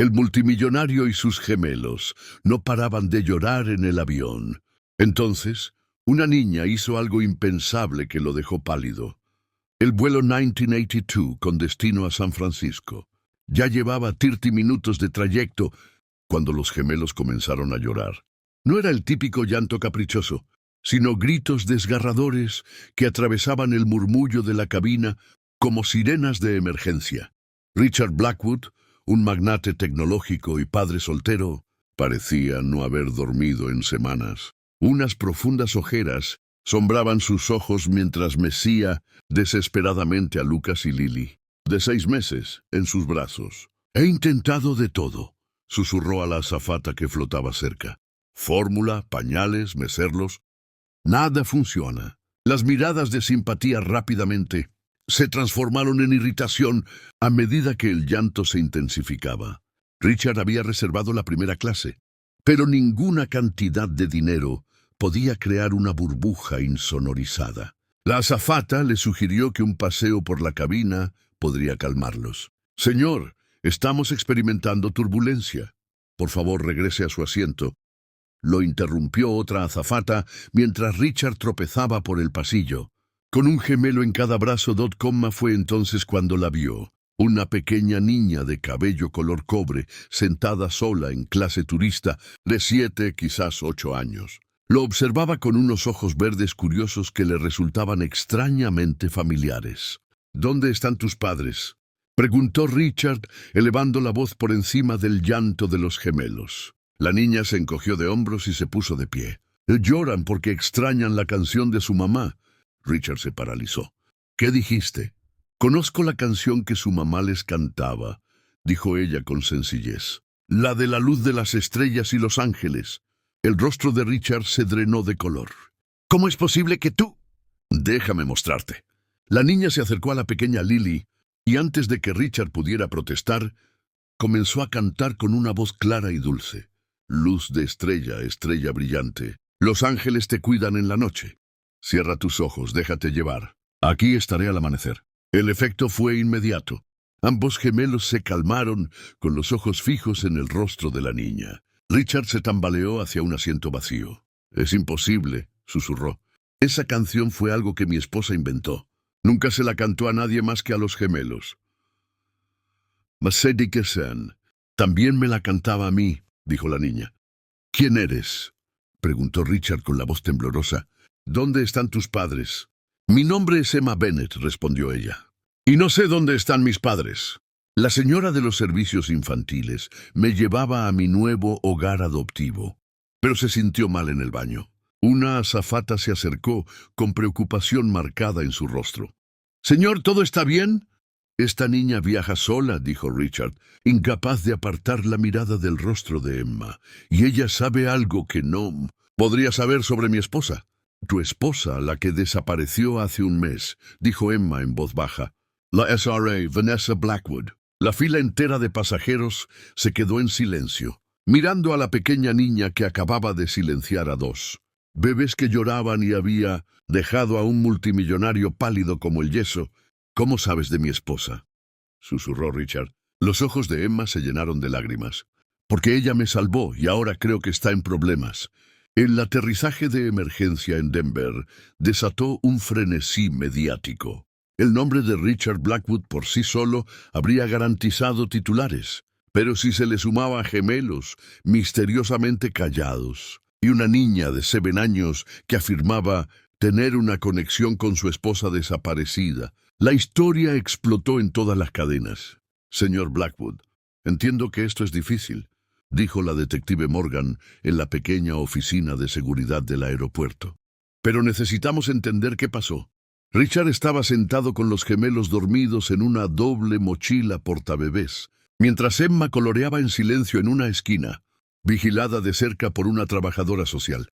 El multimillonario y sus gemelos no paraban de llorar en el avión. Entonces, una niña hizo algo impensable que lo dejó pálido. El vuelo 1982 con destino a San Francisco. Ya llevaba 30 minutos de trayecto cuando los gemelos comenzaron a llorar. No era el típico llanto caprichoso, sino gritos desgarradores que atravesaban el murmullo de la cabina como sirenas de emergencia. Richard Blackwood, un magnate tecnológico y padre soltero, parecía no haber dormido en semanas. Unas profundas ojeras sombraban sus ojos mientras mecía desesperadamente a Lucas y Lily, de 6 meses, en sus brazos. «He intentado de todo», susurró a la azafata que flotaba cerca. «Fórmula, pañales, mecerlos. Nada funciona». Las miradas de simpatía rápidamente se transformaron en irritación a medida que el llanto se intensificaba. Richard había reservado la primera clase, pero ninguna cantidad de dinero podía crear una burbuja insonorizada. La azafata le sugirió que un paseo por la cabina podría calmarlos. «Señor, estamos experimentando turbulencia. Por favor, regrese a su asiento». Lo interrumpió otra azafata mientras Richard tropezaba por el pasillo. Con un gemelo en cada brazo, fue entonces cuando la vio. Una pequeña niña de cabello color cobre, sentada sola en clase turista, de 7, quizás 8 años. Lo observaba con unos ojos verdes curiosos que le resultaban extrañamente familiares. «¿Dónde están tus padres?», preguntó Richard, elevando la voz por encima del llanto de los gemelos. La niña se encogió de hombros y se puso de pie. «Lloran porque extrañan la canción de su mamá». Richard se paralizó. «¿Qué dijiste?» «Conozco la canción que su mamá les cantaba», dijo ella con sencillez. «La de la luz de las estrellas y los ángeles». El rostro de Richard se drenó de color. «¿Cómo es posible que tú...?» «Déjame mostrarte». La niña se acercó a la pequeña Lily y antes de que Richard pudiera protestar, comenzó a cantar con una voz clara y dulce. «Luz de estrella, estrella brillante, los ángeles te cuidan en la noche. Cierra tus ojos, déjate llevar. Aquí estaré al amanecer». El efecto fue inmediato. Ambos gemelos se calmaron con los ojos fijos en el rostro de la niña. Richard se tambaleó hacia un asiento vacío. «Es imposible», susurró. «Esa canción fue algo que mi esposa inventó. Nunca se la cantó a nadie más que a los gemelos». «Mercedes Dickerson también me la cantaba a mí», dijo la niña. «¿Quién eres?», preguntó Richard con la voz temblorosa. «¿Dónde están tus padres?» «Mi nombre es Emma Bennett», respondió ella. «Y no sé dónde están mis padres». La señora de los servicios infantiles me llevaba a mi nuevo hogar adoptivo, pero se sintió mal en el baño. Una azafata se acercó con preocupación marcada en su rostro. «Señor, ¿todo está bien?» «Esta niña viaja sola», dijo Richard, incapaz de apartar la mirada del rostro de Emma. «Y ella sabe algo que no podría saber sobre mi esposa». «Tu esposa, la que desapareció hace un mes», dijo Emma en voz baja. «La SRA, Vanessa Blackwood». La fila entera de pasajeros se quedó en silencio, mirando a la pequeña niña que acababa de silenciar a 2. Bebés que lloraban y había dejado a un multimillonario pálido como el yeso. «¿Cómo sabes de mi esposa?», susurró Richard. Los ojos de Emma se llenaron de lágrimas. «Porque ella me salvó y ahora creo que está en problemas». El aterrizaje de emergencia en Denver desató un frenesí mediático. El nombre de Richard Blackwood por sí solo habría garantizado titulares, pero si se le sumaba a gemelos misteriosamente callados y una niña de 7 años que afirmaba tener una conexión con su esposa desaparecida, la historia explotó en todas las cadenas. «Señor Blackwood, entiendo que esto es difícil», dijo la detective Morgan en la pequeña oficina de seguridad del aeropuerto. «Pero necesitamos entender qué pasó». Richard estaba sentado con los gemelos dormidos en una doble mochila portabebés, mientras Emma coloreaba en silencio en una esquina, vigilada de cerca por una trabajadora social.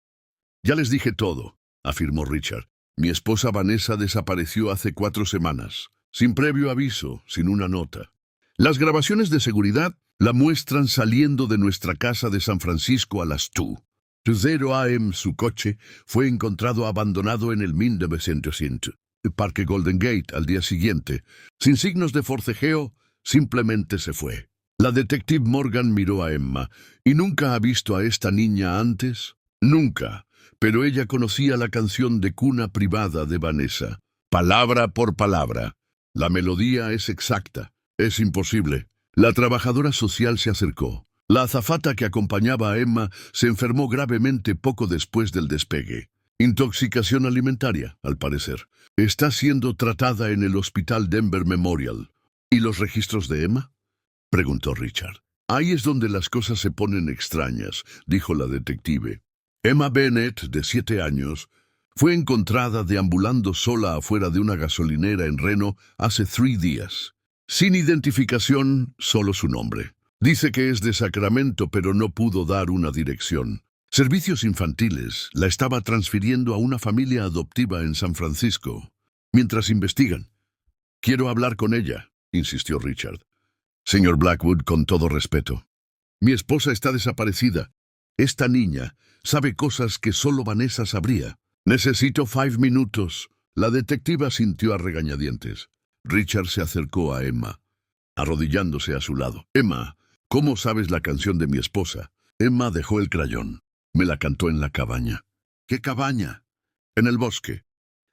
«Ya les dije todo», afirmó Richard. «Mi esposa Vanessa desapareció hace 4 semanas, sin previo aviso, sin una nota. Las grabaciones de seguridad la muestran saliendo de nuestra casa de San Francisco a las 2:00 a.m. Su coche fue encontrado abandonado en el 1900 Parque Golden Gate al día siguiente. Sin signos de forcejeo, simplemente se fue». La detective Morgan miró a Emma. ¿Y nunca ha visto a esta niña antes? Nunca, pero ella conocía la canción de cuna privada de Vanessa, palabra por palabra. La melodía es exacta. Es imposible. La trabajadora social se acercó. La azafata que acompañaba a Emma se enfermó gravemente poco después del despegue. Intoxicación alimentaria, al parecer. Está siendo tratada en el Hospital Denver Memorial. ¿Y los registros de Emma?, preguntó Richard. Ahí es donde las cosas se ponen extrañas, dijo la detective. Emma Bennett, de 7 años, fue encontrada deambulando sola afuera de una gasolinera en Reno hace 3 días. Sin identificación, solo su nombre. Dice que es de Sacramento, pero no pudo dar una dirección. Servicios Infantiles la estaba transfiriendo a una familia adoptiva en San Francisco. Mientras investigan. Quiero hablar con ella, insistió Richard. Señor Blackwood, con todo respeto. Mi esposa está desaparecida. Esta niña sabe cosas que solo Vanessa sabría. Necesito 5 minutos. La detectiva sintió a regañadientes. Richard se acercó a Emma, arrodillándose a su lado. Emma, ¿cómo sabes la canción de mi esposa? Emma dejó el crayón. Me la cantó en la cabaña. ¿Qué cabaña? En el bosque.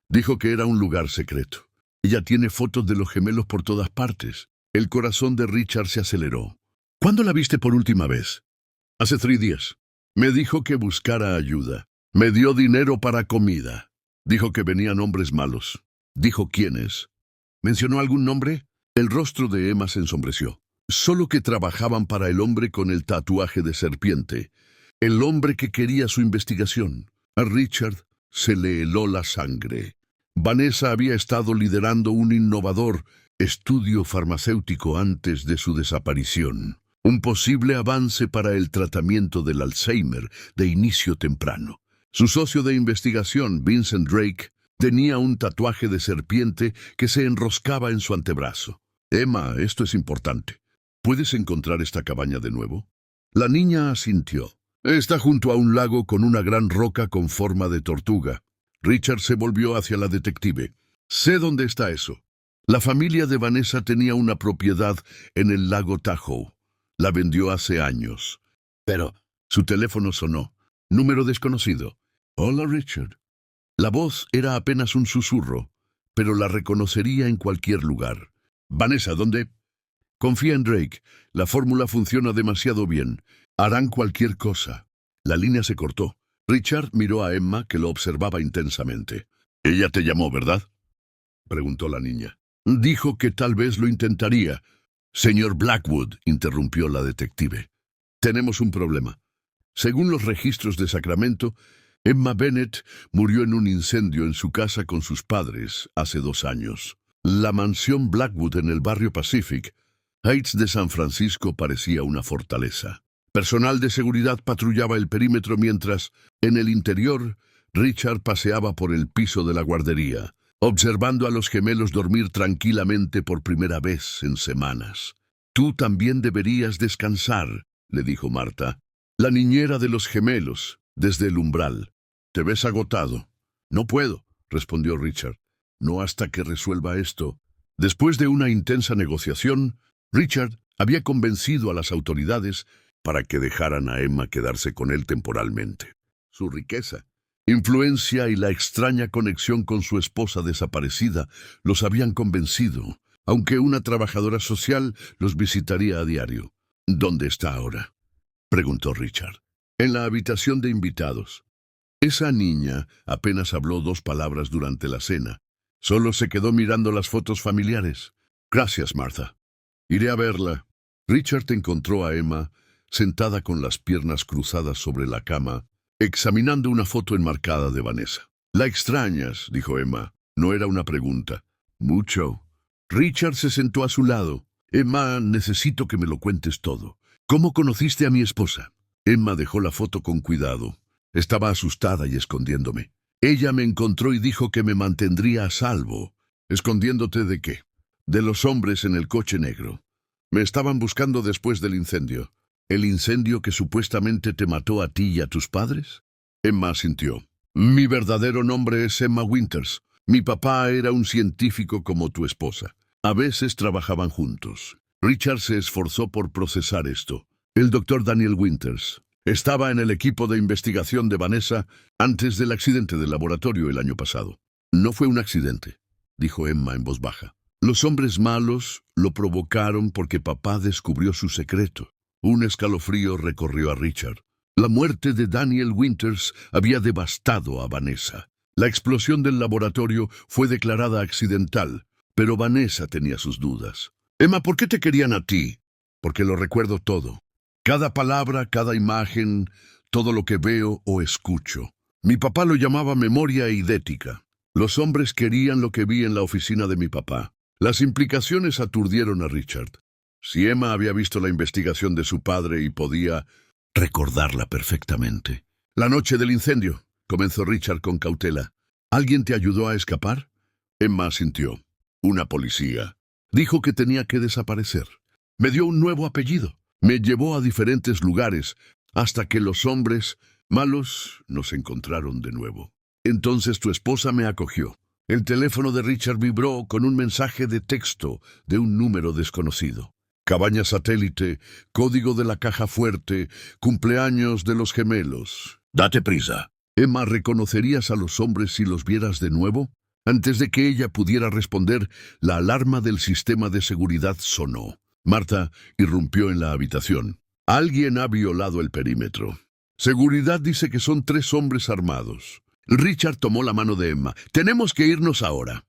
Dijo que era un lugar secreto. Ella tiene fotos de los gemelos por todas partes. El corazón de Richard se aceleró. ¿Cuándo la viste por última vez? Hace 3 días. Me dijo que buscara ayuda. Me dio dinero para comida. Dijo que venían hombres malos. ¿Dijo quiénes? ¿Mencionó algún nombre? El rostro de Emma se ensombreció. Solo que trabajaban para el hombre con el tatuaje de serpiente. El hombre que quería su investigación. A Richard se le heló la sangre. Vanessa había estado liderando un innovador estudio farmacéutico antes de su desaparición. Un posible avance para el tratamiento del Alzheimer de inicio temprano. Su socio de investigación, Vincent Drake, tenía un tatuaje de serpiente que se enroscaba en su antebrazo. Emma, esto es importante. ¿Puedes encontrar esta cabaña de nuevo? La niña asintió. Está junto a un lago con una gran roca con forma de tortuga. Richard se volvió hacia la detective. Sé dónde está eso. La familia de Vanessa tenía una propiedad en el lago Tahoe. La vendió hace años. Pero su teléfono sonó. Número desconocido. Hola, Richard. La voz era apenas un susurro, pero la reconocería en cualquier lugar. Vanessa, ¿dónde? Confía en Drake. La fórmula funciona demasiado bien. Harán cualquier cosa. La línea se cortó. Richard miró a Emma, que lo observaba intensamente. «Ella te llamó, ¿verdad?», preguntó la niña. «Dijo que tal vez lo intentaría». «Señor Blackwood», interrumpió la detective. «Tenemos un problema. Según los registros de Sacramento, Emma Bennett murió en un incendio en su casa con sus padres hace 2 años. La mansión Blackwood en el barrio Pacific Heights de San Francisco parecía una fortaleza. Personal de seguridad patrullaba el perímetro mientras, en el interior, Richard paseaba por el piso de la guardería, observando a los gemelos dormir tranquilamente por primera vez en semanas. «Tú también deberías descansar», le dijo Marta, la niñera de los gemelos, desde el umbral. «Te ves agotado». «No puedo», respondió Richard. «No hasta que resuelva esto». Después de una intensa negociación, Richard había convencido a las autoridades para que dejaran a Emma quedarse con él temporalmente. Su riqueza, influencia y la extraña conexión con su esposa desaparecida los habían convencido, aunque una trabajadora social los visitaría a diario. «¿Dónde está ahora?», preguntó Richard. «En la habitación de invitados». Esa niña apenas habló 2 palabras durante la cena. Solo se quedó mirando las fotos familiares. «Gracias, Martha. Iré a verla». Richard encontró a Emma sentada con las piernas cruzadas sobre la cama, examinando una foto enmarcada de Vanessa. «¿La extrañas?», dijo Emma. No era una pregunta. «Mucho». Richard se sentó a su lado. «Emma, necesito que me lo cuentes todo. ¿Cómo conociste a mi esposa?». Emma dejó la foto con cuidado. Estaba asustada y escondiéndome. «Ella me encontró y dijo que me mantendría a salvo». «¿Escondiéndote de qué?». «De los hombres en el coche negro. Me estaban buscando después del incendio». «¿El incendio que supuestamente te mató a ti y a tus padres?». Emma asintió. «Mi verdadero nombre es Emma Winters. Mi papá era un científico como tu esposa. A veces trabajaban juntos. Richard se esforzó por procesar esto. El doctor Daniel Winters estaba en el equipo de investigación de Vanessa antes del accidente del laboratorio el año pasado. No fue un accidente, dijo Emma en voz baja. Los hombres malos lo provocaron porque papá descubrió su secreto. Un escalofrío recorrió a Richard. La muerte de Daniel Winters había devastado a Vanessa. La explosión del laboratorio fue declarada accidental, pero Vanessa tenía sus dudas. Emma, ¿por qué te querían a ti? Porque lo recuerdo todo. Cada palabra, cada imagen, todo lo que veo o escucho. Mi papá lo llamaba memoria eidética. Los hombres querían lo que vi en la oficina de mi papá. Las implicaciones aturdieron a Richard. Si Emma había visto la investigación de su padre y podía recordarla perfectamente. La noche del incendio, comenzó Richard con cautela. ¿Alguien te ayudó a escapar? Emma asintió. Una policía. Dijo que tenía que desaparecer. Me dio un nuevo apellido. Me llevó a diferentes lugares, hasta que los hombres malos nos encontraron de nuevo. Entonces tu esposa me acogió. El teléfono de Richard vibró con un mensaje de texto de un número desconocido. Cabaña satélite, código de la caja fuerte, cumpleaños de los gemelos. Date prisa. Emma, ¿reconocerías a los hombres si los vieras de nuevo? Antes de que ella pudiera responder, la alarma del sistema de seguridad sonó. Marta irrumpió en la habitación. Alguien ha violado el perímetro. Seguridad dice que son 3 hombres armados. Richard tomó la mano de Emma. Tenemos que irnos ahora.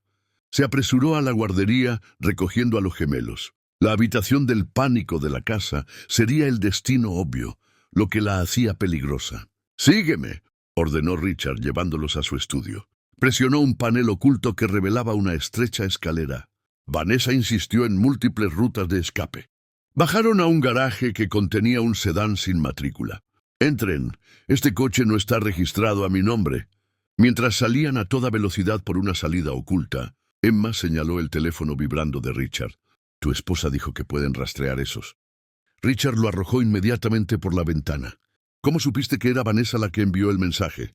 Se apresuró a la guardería recogiendo a los gemelos. La habitación del pánico de la casa sería el destino obvio, lo que la hacía peligrosa. «Sígueme», ordenó Richard llevándolos a su estudio. Presionó un panel oculto que revelaba una estrecha escalera. Vanessa insistió en múltiples rutas de escape. Bajaron a un garaje que contenía un sedán sin matrícula. «Entren, este coche no está registrado a mi nombre». Mientras salían a toda velocidad por una salida oculta, Emma señaló el teléfono vibrando de Richard. Tu esposa dijo que pueden rastrear esos. Richard lo arrojó inmediatamente por la ventana. ¿Cómo supiste que era Vanessa la que envió el mensaje?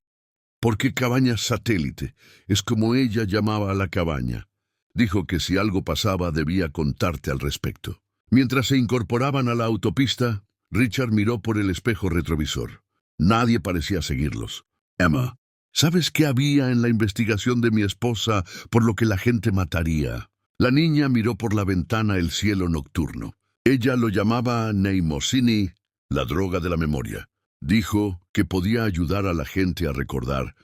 Porque cabaña satélite, es como ella llamaba a la cabaña. Dijo que si algo pasaba debía contarte al respecto. Mientras se incorporaban a la autopista, Richard miró por el espejo retrovisor. Nadie parecía seguirlos. Emma, ¿sabes qué había en la investigación de mi esposa por lo que la gente mataría? La niña miró por la ventana el cielo nocturno. Ella lo llamaba Neimosini, la droga de la memoria. Dijo que podía ayudar a la gente a recordar,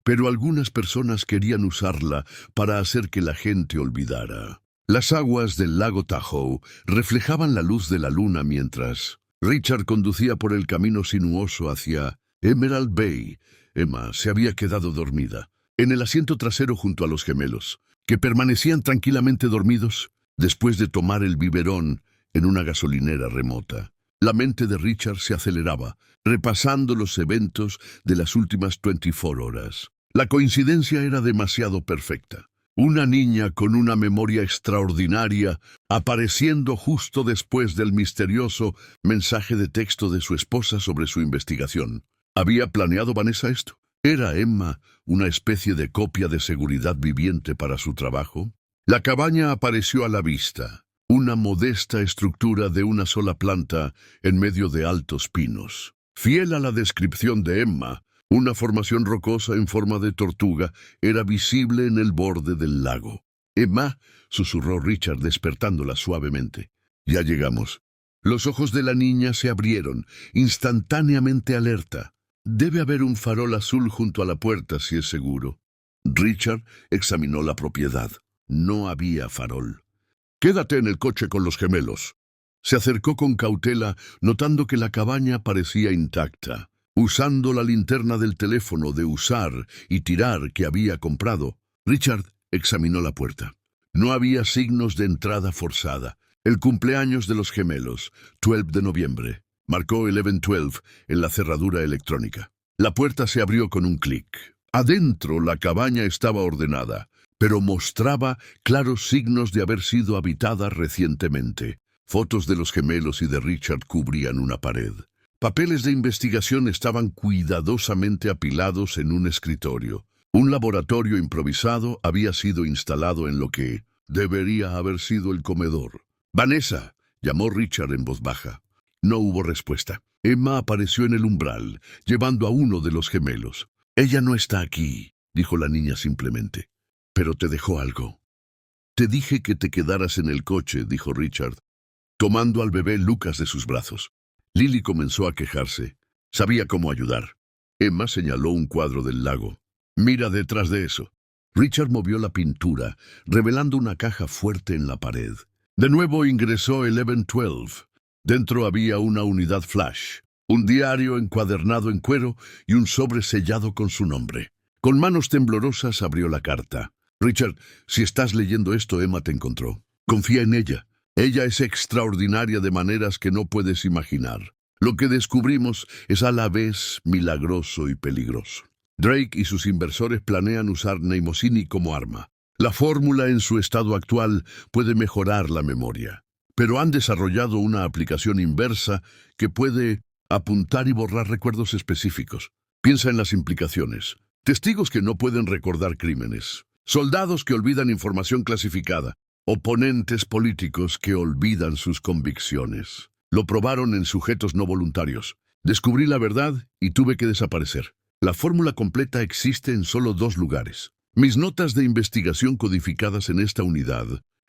pero algunas personas querían usarla para hacer que la gente olvidara. Las aguas del lago Tahoe reflejaban la luz de la luna mientras Richard conducía por el camino sinuoso hacia Emerald Bay. Emma se había quedado dormida, en el asiento trasero junto a los gemelos, que permanecían tranquilamente dormidos después de tomar el biberón en una gasolinera remota. La mente de Richard se aceleraba, repasando los eventos de las últimas 24 horas. La coincidencia era demasiado perfecta. Una niña con una memoria extraordinaria apareciendo justo después del misterioso mensaje de texto de su esposa sobre su investigación. ¿Había planeado Vanessa esto? ¿Era Emma una especie de copia de seguridad viviente para su trabajo? La cabaña apareció a la vista, una modesta estructura de una sola planta en medio de altos pinos. Fiel a la descripción de Emma, una formación rocosa en forma de tortuga era visible en el borde del lago. «Emma», susurró Richard despertándola suavemente. «Ya llegamos». Los ojos de la niña se abrieron, instantáneamente alerta. Debe haber un farol azul junto a la puerta, si es seguro. Richard examinó la propiedad. No había farol. «Quédate en el coche con los gemelos». Se acercó con cautela, notando que la cabaña parecía intacta. Usando la linterna del teléfono de usar y tirar que había comprado, Richard examinó la puerta. No había signos de entrada forzada. El cumpleaños de los gemelos, 12 de noviembre. Marcó 11-12 en la cerradura electrónica. La puerta se abrió con un clic. Adentro la cabaña estaba ordenada, pero mostraba claros signos de haber sido habitada recientemente. Fotos de los gemelos y de Richard cubrían una pared. Papeles de investigación estaban cuidadosamente apilados en un escritorio. Un laboratorio improvisado había sido instalado en lo que debería haber sido el comedor. «Vanessa», llamó Richard en voz baja. No hubo respuesta. Emma apareció en el umbral, llevando a uno de los gemelos. Ella no está aquí, dijo la niña simplemente. Pero te dejó algo. Te dije que te quedaras en el coche, dijo Richard, tomando al bebé Lucas de sus brazos. Lily comenzó a quejarse. Sabía cómo ayudar. Emma señaló un cuadro del lago. Mira detrás de eso. Richard movió la pintura, revelando una caja fuerte en la pared. De nuevo ingresó 1112. Dentro había una unidad flash, un diario encuadernado en cuero y un sobre sellado con su nombre. Con manos temblorosas abrió la carta. Richard, si estás leyendo esto, Emma te encontró. Confía en ella. Ella es extraordinaria de maneras que no puedes imaginar. Lo que descubrimos es a la vez milagroso y peligroso. Drake y sus inversores planean usar Mnemosyne como arma. La fórmula en su estado actual puede mejorar la memoria, pero han desarrollado una aplicación inversa que puede apuntar y borrar recuerdos específicos. Piensa en las implicaciones. Testigos que no pueden recordar crímenes. Soldados que olvidan información clasificada. Oponentes políticos que olvidan sus convicciones. Lo probaron en sujetos no voluntarios. Descubrí la verdad y tuve que desaparecer. La fórmula completa existe en solo 2 lugares. Mis notas de investigación codificadas en esta unidad,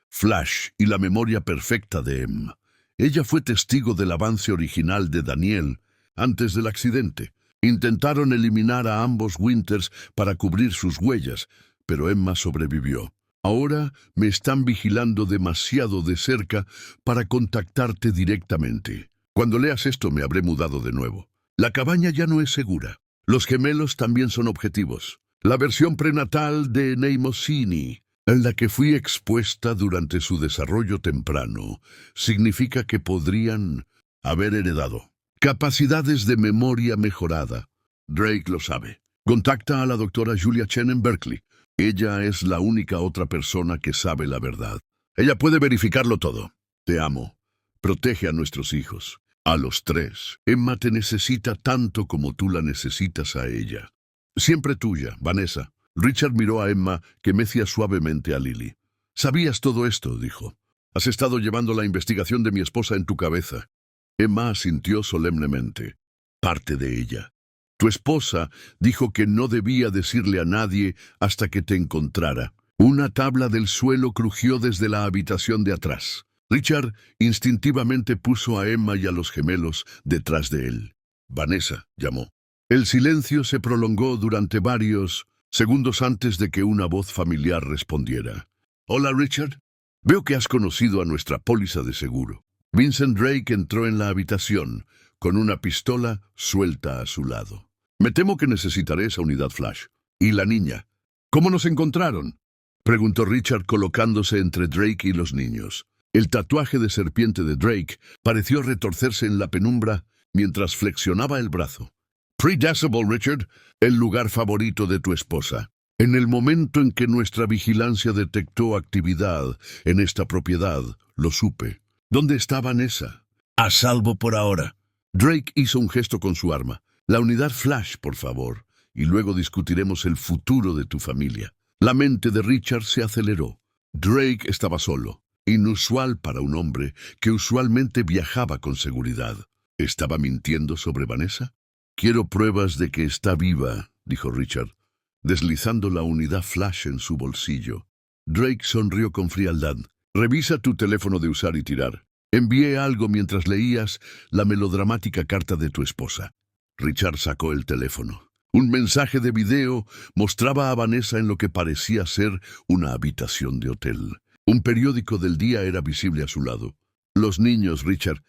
Flash y la memoria perfecta de Em. Ella fue testigo del avance original de Daniel antes del accidente. Intentaron eliminar a ambos Winters para cubrir sus huellas, pero Emma sobrevivió. Ahora me están vigilando demasiado de cerca para contactarte directamente. Cuando leas esto me habré mudado de nuevo. La cabaña ya no es segura. Los gemelos también son objetivos. La versión prenatal de Mnemosyne, en la que fui expuesta durante su desarrollo temprano, significa que podrían haber heredado capacidades de memoria mejorada. Drake lo sabe. Contacta a la doctora Julia Chen en Berkeley. Ella es la única otra persona que sabe la verdad. Ella puede verificarlo todo. Te amo. Protege a nuestros hijos. A los 3. Emma te necesita tanto como tú la necesitas a ella. Siempre tuya, Vanessa. Richard miró a Emma, que mecía suavemente a Lily. Sabías todo esto, dijo. Has estado llevando la investigación de mi esposa en tu cabeza. Emma asintió solemnemente. Parte de ella. Tu esposa dijo que no debía decirle a nadie hasta que te encontrara. Una tabla del suelo crujió desde la habitación de atrás. Richard instintivamente puso a Emma y a los gemelos detrás de él. Vanessa llamó. El silencio se prolongó durante varios segundos antes de que una voz familiar respondiera. Hola, Richard. Veo que has conocido a nuestra póliza de seguro. Vincent Drake entró en la habitación con una pistola suelta a su lado. Me temo que necesitaré esa unidad flash. ¿Y la niña? ¿Cómo nos encontraron?, preguntó Richard colocándose entre Drake y los niños. El tatuaje de serpiente de Drake pareció retorcerse en la penumbra mientras flexionaba el brazo. Pre-Decibel, Richard, el lugar favorito de tu esposa. En el momento en que nuestra vigilancia detectó actividad en esta propiedad, lo supe. ¿Dónde está Vanessa? A salvo por ahora. Drake hizo un gesto con su arma. La unidad flash, por favor, y luego discutiremos el futuro de tu familia. La mente de Richard se aceleró. Drake estaba solo. Inusual para un hombre que usualmente viajaba con seguridad. ¿Estaba mintiendo sobre Vanessa? Quiero pruebas de que está viva, dijo Richard, deslizando la unidad flash en su bolsillo. Drake sonrió con frialdad. Revisa tu teléfono de usar y tirar. Envié algo mientras leías la melodramática carta de tu esposa. Richard sacó el teléfono. Un mensaje de video mostraba a Vanessa en lo que parecía ser una habitación de hotel. Un periódico del día era visible a su lado. Los niños, Richard,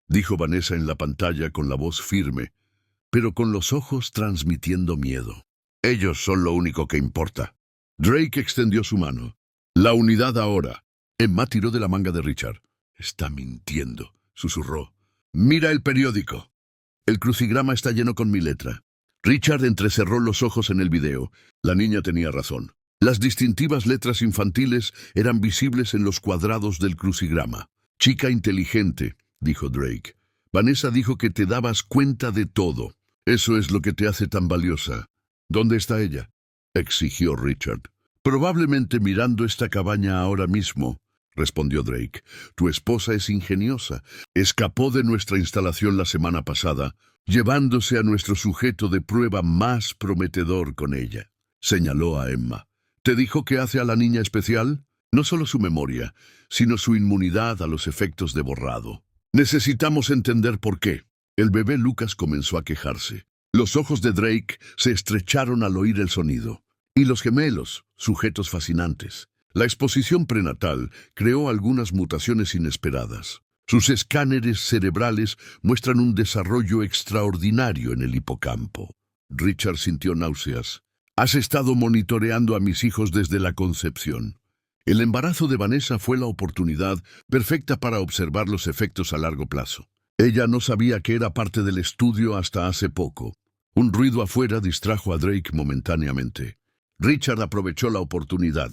dijo Vanessa en la pantalla con la voz firme, pero con los ojos transmitiendo miedo. Ellos son lo único que importa. Drake extendió su mano. La unidad ahora. Emma tiró de la manga de Richard. Está mintiendo, susurró. Mira el periódico. El crucigrama está lleno con mi letra. Richard entrecerró los ojos en el video. La niña tenía razón. Las distintivas letras infantiles eran visibles en los cuadrados del crucigrama. Chica inteligente, dijo Drake. Vanessa dijo que te dabas cuenta de todo. Eso es lo que te hace tan valiosa. ¿Dónde está ella?, exigió Richard. Probablemente mirando esta cabaña ahora mismo. respondió Drake. Tu esposa es ingeniosa. Escapó de nuestra instalación la semana pasada, llevándose a nuestro sujeto de prueba más prometedor con ella. Señaló a Emma. ¿Te dijo qué hace a la niña especial? No solo su memoria, sino su inmunidad a los efectos de borrado. Necesitamos entender por qué. El bebé Lucas comenzó a quejarse. Los ojos de Drake se estrecharon al oír el sonido. Y los gemelos, sujetos fascinantes. La exposición prenatal creó algunas mutaciones inesperadas. Sus escáneres cerebrales muestran un desarrollo extraordinario en el hipocampo. Richard sintió náuseas. Has estado monitoreando a mis hijos desde la concepción. El embarazo de Vanessa fue la oportunidad perfecta para observar los efectos a largo plazo. Ella no sabía que era parte del estudio hasta hace poco. Un ruido afuera distrajo a Drake momentáneamente. Richard aprovechó la oportunidad.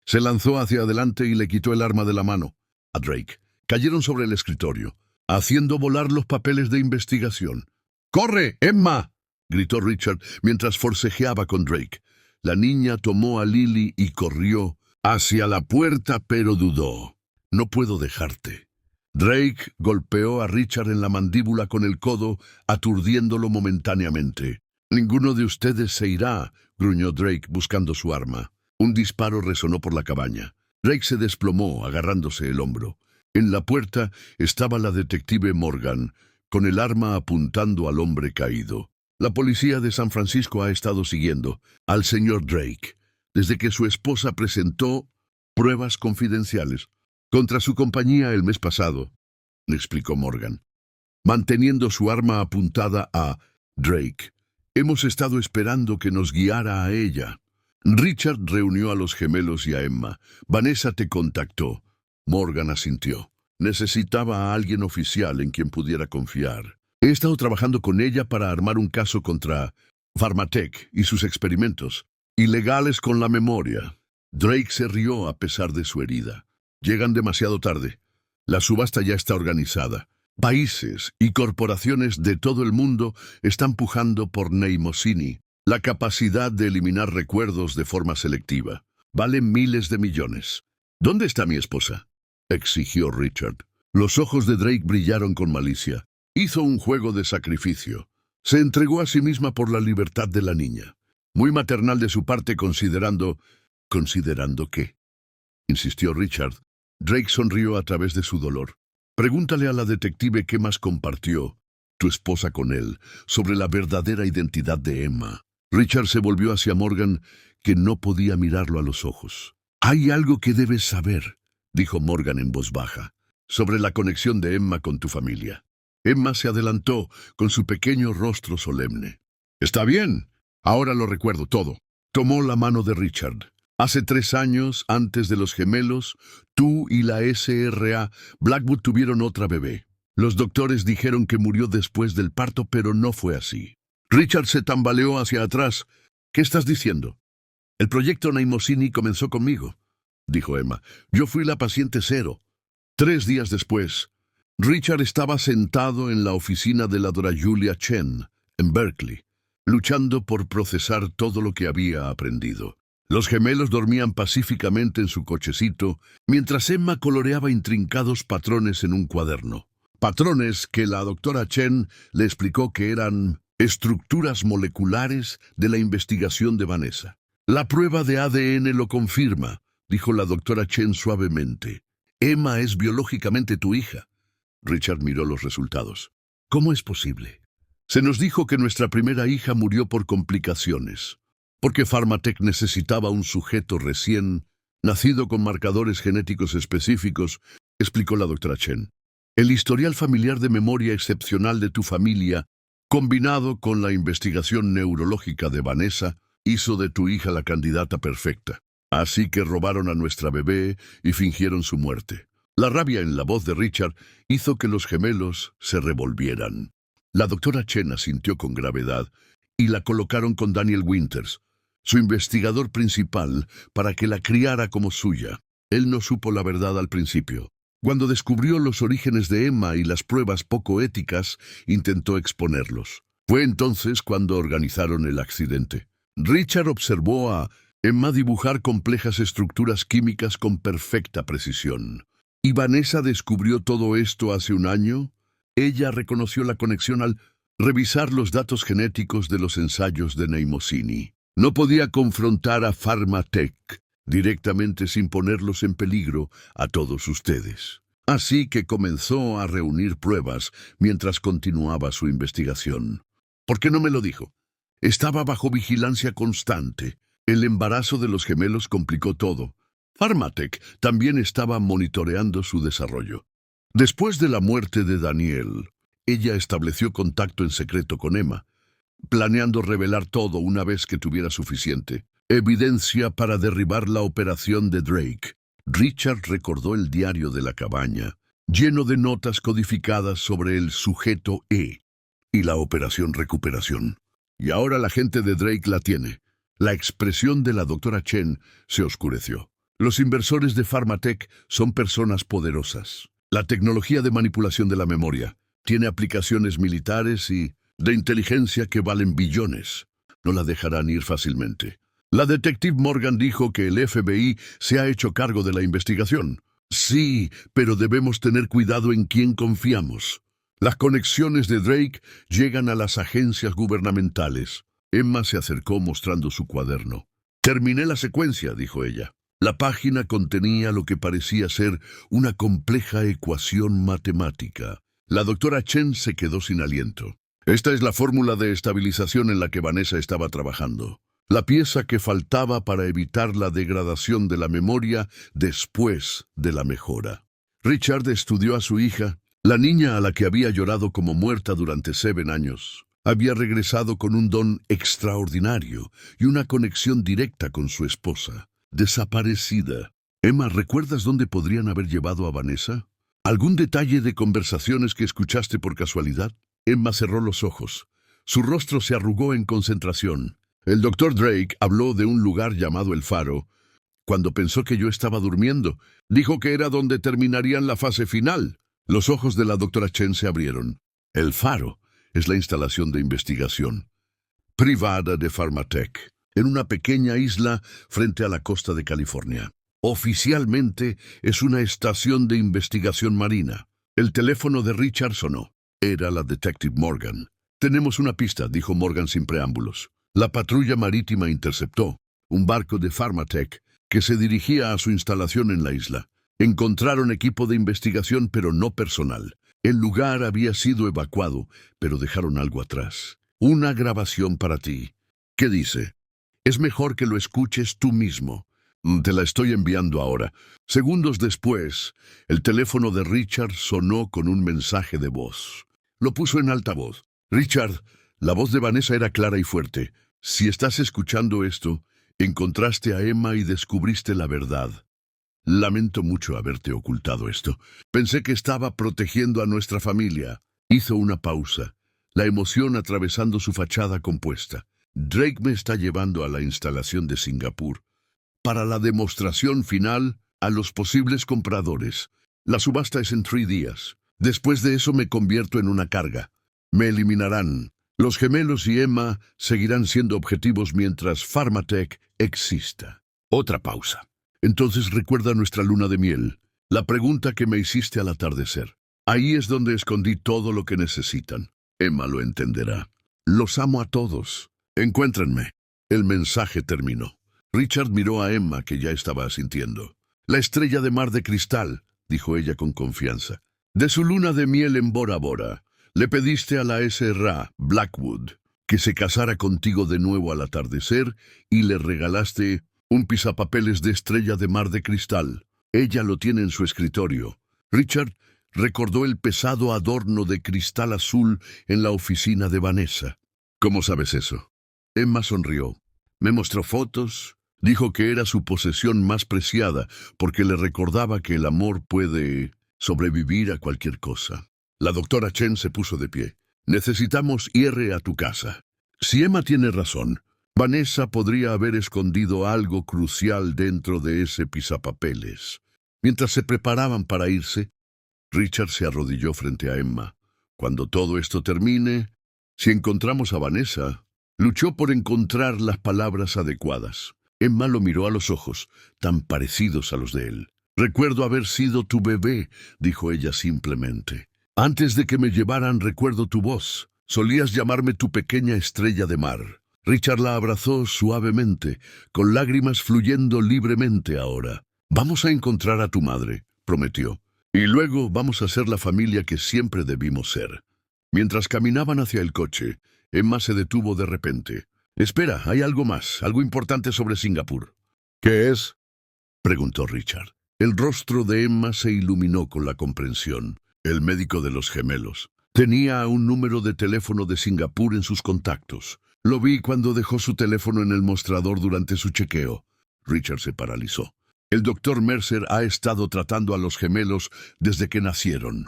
Se lanzó hacia adelante y le quitó el arma de la mano a Drake. Cayeron sobre el escritorio, haciendo volar los papeles de investigación. ¡Corre, Emma!, gritó Richard mientras forcejeaba con Drake. La niña tomó a Lily y corrió hacia la puerta, pero dudó. No puedo dejarte. Drake golpeó a Richard en la mandíbula con el codo, aturdiéndolo momentáneamente. Ninguno de ustedes se irá, gruñó Drake buscando su arma. Un disparo resonó por la cabaña. Drake se desplomó, agarrándose el hombro. En la puerta estaba la detective Morgan, con el arma apuntando al hombre caído. La policía de San Francisco ha estado siguiendo al señor Drake desde que su esposa presentó pruebas confidenciales contra su compañía el mes pasado, le explicó Morgan, manteniendo su arma apuntada a Drake. Hemos estado esperando que nos guiara a ella. Richard reunió a los gemelos y a Emma. Vanessa te contactó. Morgan asintió. Necesitaba a alguien oficial en quien pudiera confiar. He estado trabajando con ella para armar un caso contra Pharmatech y sus experimentos, ilegales con la memoria. Drake se rió a pesar de su herida. Llegan demasiado tarde. La subasta ya está organizada. Países y corporaciones de todo el mundo están pujando por Mnemosyne, la capacidad de eliminar recuerdos de forma selectiva. Vale miles de millones. ¿Dónde está mi esposa?, exigió Richard. Los ojos de Drake brillaron con malicia. Hizo un juego de sacrificio. Se entregó a sí misma por la libertad de la niña. Muy maternal de su parte considerando... ¿Considerando qué?, insistió Richard. Drake sonrió a través de su dolor. Pregúntale a la detective qué más compartió tu esposa con él sobre la verdadera identidad de Emma. Richard se volvió hacia Morgan, que no podía mirarlo a los ojos. Hay algo que debes saber, dijo Morgan en voz baja, sobre la conexión de Emma con tu familia. Emma se adelantó con su pequeño rostro solemne. Está bien, ahora lo recuerdo todo. Tomó la mano de Richard. Hace 3 años, antes de los gemelos, tú y la SRA Blackwood tuvieron otra bebé. Los doctores dijeron que murió después del parto, pero no fue así. Richard se tambaleó hacia atrás. ¿Qué estás diciendo? El proyecto Mnemosyne comenzó conmigo, dijo Emma. Yo fui la paciente cero. 3 días después, Richard estaba sentado en la oficina de la Dra. Julia Chen, en Berkeley, luchando por procesar todo lo que había aprendido. Los gemelos dormían pacíficamente en su cochecito, mientras Emma coloreaba intrincados patrones en un cuaderno. Patrones que la doctora Chen le explicó que eran estructuras moleculares de la investigación de Vanessa. La prueba de ADN lo confirma, dijo la doctora Chen suavemente. Emma es biológicamente tu hija. Richard miró los resultados. ¿Cómo es posible? Se nos dijo que nuestra primera hija murió por complicaciones, porque Pharmatech necesitaba un sujeto recién nacido con marcadores genéticos específicos, explicó la doctora Chen. El historial familiar de memoria excepcional de tu familia, combinado con la investigación neurológica de Vanessa, hizo de tu hija la candidata perfecta. Así que robaron a nuestra bebé y fingieron su muerte. La rabia en la voz de Richard hizo que los gemelos se revolvieran. La doctora Chen asintió con gravedad y la colocaron con Daniel Winters, su investigador principal, para que la criara como suya. Él no supo la verdad al principio. Cuando descubrió los orígenes de Emma y las pruebas poco éticas, intentó exponerlos. Fue entonces cuando organizaron el accidente. Richard observó a Emma dibujar complejas estructuras químicas con perfecta precisión. ¿Y Vanessa descubrió todo esto hace un año? Ella reconoció la conexión al revisar los datos genéticos de los ensayos de Neimosini. No podía confrontar a Pharmatech directamente sin ponerlos en peligro a todos ustedes. Así que comenzó a reunir pruebas mientras continuaba su investigación. ¿Por qué no me lo dijo? Estaba bajo vigilancia constante. El embarazo de los gemelos complicó todo. Pharmatech también estaba monitoreando su desarrollo. Después de la muerte de Daniel, ella estableció contacto en secreto con Emma, planeando revelar todo una vez que tuviera suficiente evidencia para derribar la operación de Drake. Richard recordó el diario de la cabaña, lleno de notas codificadas sobre el sujeto E y la operación recuperación. Y ahora la gente de Drake la tiene. La expresión de la doctora Chen se oscureció. Los inversores de Pharmatech son personas poderosas. La tecnología de manipulación de la memoria tiene aplicaciones militares y de inteligencia que valen billones. No la dejarán ir fácilmente. La detective Morgan dijo que el FBI se ha hecho cargo de la investigación. Sí, pero debemos tener cuidado en quién confiamos. Las conexiones de Drake llegan a las agencias gubernamentales. Emma se acercó mostrando su cuaderno. Terminé la secuencia, dijo ella. La página contenía lo que parecía ser una compleja ecuación matemática. La doctora Chen se quedó sin aliento. Esta es la fórmula de estabilización en la que Vanessa estaba trabajando. La pieza que faltaba para evitar la degradación de la memoria después de la mejora. Richard estudió a su hija, la niña a la que había llorado como muerta durante 7 años. Había regresado con un don extraordinario y una conexión directa con su esposa, desaparecida. Emma, ¿recuerdas dónde podrían haber llevado a Vanessa? ¿Algún detalle de conversaciones que escuchaste por casualidad? Emma cerró los ojos. Su rostro se arrugó en concentración. El doctor Drake habló de un lugar llamado El Faro. Cuando pensó que yo estaba durmiendo, dijo que era donde terminarían la fase final. Los ojos de la doctora Chen se abrieron. El Faro es la instalación de investigación privada de Pharmatech, en una pequeña isla frente a la costa de California. Oficialmente es una estación de investigación marina. El teléfono de Richard sonó. Era la detective Morgan. Tenemos una pista, dijo Morgan sin preámbulos. La patrulla marítima interceptó un barco de Pharmatech que se dirigía a su instalación en la isla. Encontraron equipo de investigación, pero no personal. El lugar había sido evacuado, pero dejaron algo atrás. Una grabación para ti. ¿Qué dice? Es mejor que lo escuches tú mismo. Te la estoy enviando ahora. Segundos después, el teléfono de Richard sonó con un mensaje de voz. Lo puso en altavoz. Richard, la voz de Vanessa era clara y fuerte. Si estás escuchando esto, encontraste a Emma y descubriste la verdad. Lamento mucho haberte ocultado esto. Pensé que estaba protegiendo a nuestra familia. Hizo una pausa, la emoción atravesando su fachada compuesta. Drake me está llevando a la instalación de Singapur para la demostración final a los posibles compradores. La subasta es en 3 días. Después de eso me convierto en una carga. Me eliminarán. Los gemelos y Emma seguirán siendo objetivos mientras Pharmatech exista. Otra pausa. Entonces recuerda nuestra luna de miel, la pregunta que me hiciste al atardecer. Ahí es donde escondí todo lo que necesitan. Emma lo entenderá. Los amo a todos. Encuéntrenme. El mensaje terminó. Richard miró a Emma, que ya estaba asintiendo. La estrella de mar de cristal, dijo ella con confianza. De su luna de miel en Bora Bora, le pediste a la SRA, Blackwood, que se casara contigo de nuevo al atardecer y le regalaste un pisapapeles de estrella de mar de cristal. Ella lo tiene en su escritorio. Richard recordó el pesado adorno de cristal azul en la oficina de Vanessa. ¿Cómo sabes eso? Emma sonrió. Me mostró fotos. Dijo que era su posesión más preciada porque le recordaba que el amor puede sobrevivir a cualquier cosa. La doctora Chen se puso de pie. Necesitamos ir a tu casa. Si Emma tiene razón, Vanessa podría haber escondido algo crucial dentro de ese pisapapeles. Mientras se preparaban para irse, Richard se arrodilló frente a Emma. Cuando todo esto termine, si encontramos a Vanessa, luchó por encontrar las palabras adecuadas. Emma lo miró a los ojos, tan parecidos a los de él. «Recuerdo haber sido tu bebé», dijo ella simplemente. «Antes de que me llevaran recuerdo tu voz. Solías llamarme tu pequeña estrella de mar». Richard la abrazó suavemente, con lágrimas fluyendo libremente ahora. «Vamos a encontrar a tu madre», prometió. «Y luego vamos a ser la familia que siempre debimos ser». Mientras caminaban hacia el coche, Emma se detuvo de repente. «Espera, hay algo más, algo importante sobre Singapur». «¿Qué es?», preguntó Richard. El rostro de Emma se iluminó con la comprensión. El médico de los gemelos tenía un número de teléfono de Singapur en sus contactos. Lo vi cuando dejó su teléfono en el mostrador durante su chequeo. Richard se paralizó. El doctor Mercer ha estado tratando a los gemelos desde que nacieron.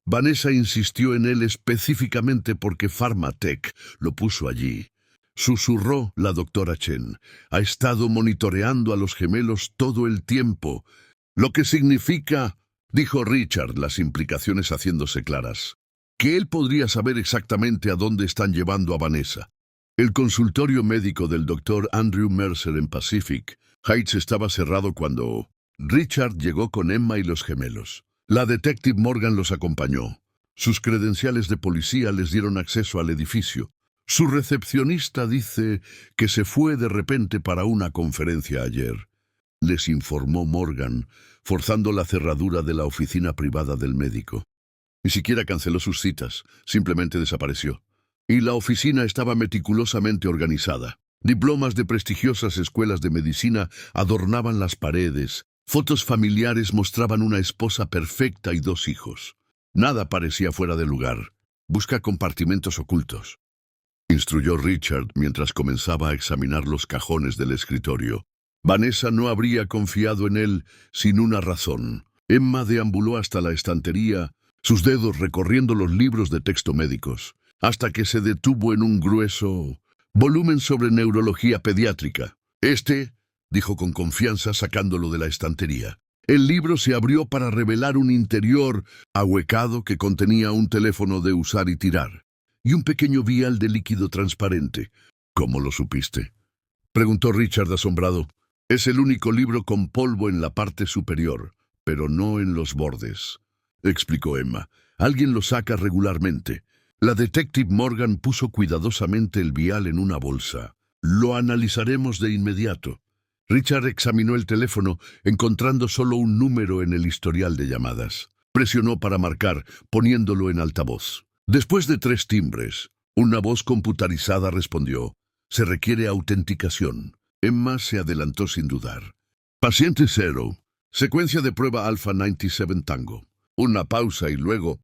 Vanessa insistió en él específicamente porque Pharmatech lo puso allí. Susurró la doctora Chen. Ha estado monitoreando a los gemelos todo el tiempo. Lo que significa, dijo Richard, las implicaciones haciéndose claras, que él podría saber exactamente a dónde están llevando a Vanessa. El consultorio médico del doctor Andrew Mercer en Pacific Heights estaba cerrado cuando Richard llegó con Emma y los gemelos. La detective Morgan los acompañó. Sus credenciales de policía les dieron acceso al edificio. Su recepcionista dice que se fue de repente para una conferencia ayer, les informó Morgan, forzando la cerradura de la oficina privada del médico. Ni siquiera canceló sus citas, simplemente desapareció. Y la oficina estaba meticulosamente organizada. Diplomas de prestigiosas escuelas de medicina adornaban las paredes. Fotos familiares mostraban una esposa perfecta y 2 hijos. Nada parecía fuera de lugar. «Busca compartimentos ocultos», instruyó Richard mientras comenzaba a examinar los cajones del escritorio. Vanessa no habría confiado en él sin una razón. Emma deambuló hasta la estantería, sus dedos recorriendo los libros de texto médicos, hasta que se detuvo en un grueso volumen sobre neurología pediátrica. Dijo con confianza sacándolo de la estantería. El libro se abrió para revelar un interior ahuecado que contenía un teléfono de usar y tirar, y un pequeño vial de líquido transparente. «¿Cómo lo supiste?», preguntó Richard asombrado. «Es el único libro con polvo en la parte superior, pero no en los bordes», explicó Emma. «Alguien lo saca regularmente». La detective Morgan puso cuidadosamente el vial en una bolsa. «Lo analizaremos de inmediato». Richard examinó el teléfono, encontrando solo un número en el historial de llamadas. Presionó para marcar, poniéndolo en altavoz. Después de 3 timbres, una voz computarizada respondió. «Se requiere autenticación». Emma se adelantó sin dudar. «Paciente 0. Secuencia de prueba Alpha 97 Tango». Una pausa y luego,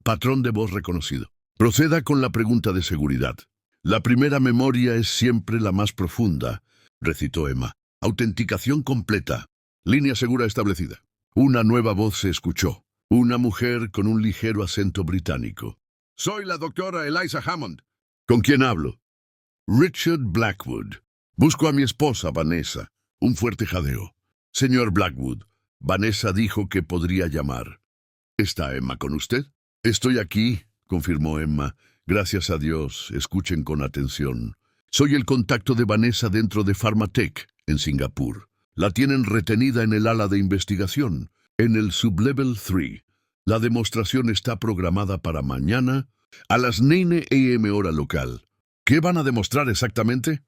patrón de voz reconocido. «Proceda con la pregunta de seguridad». «La primera memoria es siempre la más profunda», recitó Emma. «Autenticación completa. Línea segura establecida». Una nueva voz se escuchó. Una mujer con un ligero acento británico. «Soy la doctora Eliza Hammond». «¿Con quién hablo?» «Richard Blackwood. Busco a mi esposa, Vanessa». Un fuerte jadeo. «Señor Blackwood, Vanessa dijo que podría llamar». «¿Está Emma con usted?» «Estoy aquí», confirmó Emma. «Gracias a Dios. Escuchen con atención. Soy el contacto de Vanessa dentro de Pharmatech, en Singapur. La tienen retenida en el ala de investigación, en el Sublevel 3. La demostración está programada para mañana a las 9 a.m. hora local». «¿Qué van a demostrar exactamente?»,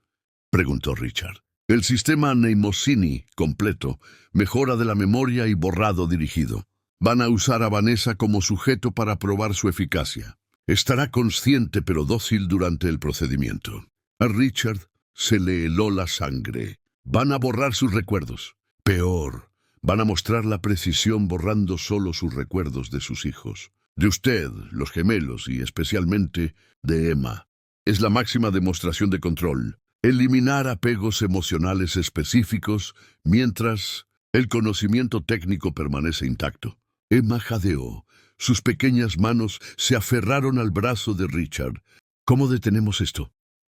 preguntó Richard. «El sistema Mnemosini completo, mejora de la memoria y borrado dirigido. Van a usar a Vanessa como sujeto para probar su eficacia. Estará consciente pero dócil durante el procedimiento». A Richard se le heló la sangre. Van a borrar sus recuerdos. Peor, van a mostrar la precisión borrando solo sus recuerdos de sus hijos. De usted, los gemelos y especialmente de Emma. Es la máxima demostración de control. Eliminar apegos emocionales específicos mientras el conocimiento técnico permanece intacto. Emma jadeó. Sus pequeñas manos se aferraron al brazo de Richard. «¿Cómo detenemos esto?»,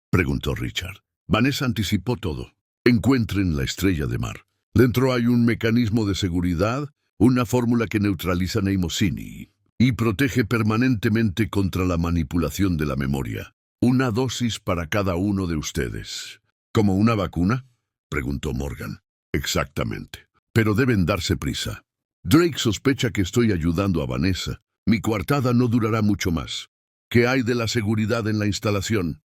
preguntó Richard. Vanessa anticipó todo. «Encuentren la estrella de mar. Dentro hay un mecanismo de seguridad, una fórmula que neutraliza Mnemosini y protege permanentemente contra la manipulación de la memoria. Una dosis para cada uno de ustedes». «¿Como una vacuna?», preguntó Morgan. Exactamente. Pero deben darse prisa. Drake sospecha que estoy ayudando a Vanessa. Mi coartada no durará mucho más. ¿Qué hay de la seguridad en la instalación?,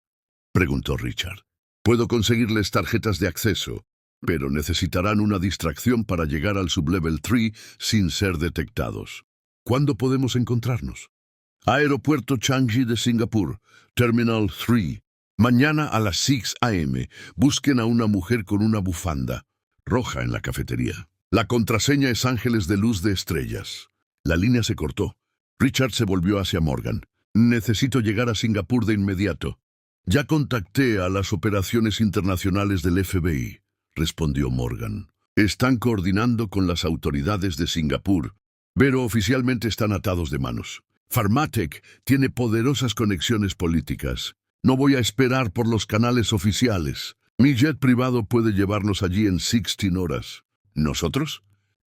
preguntó Richard. Puedo conseguirles tarjetas de acceso, pero necesitarán una distracción para llegar al sublevel 3 sin ser detectados. ¿Cuándo podemos encontrarnos? Aeropuerto Changi de Singapur, Terminal 3. Mañana a las 6 a.m. Busquen a una mujer con una bufanda roja en la cafetería. La contraseña es Ángeles de Luz de Estrellas. La línea se cortó. Richard se volvió hacia Morgan. Necesito llegar a Singapur de inmediato. Ya contacté a las operaciones internacionales del FBI, respondió Morgan. Están coordinando con las autoridades de Singapur, pero oficialmente están atados de manos. Pharmatech tiene poderosas conexiones políticas. No voy a esperar por los canales oficiales. Mi jet privado puede llevarnos allí en 16 horas. ¿Nosotros?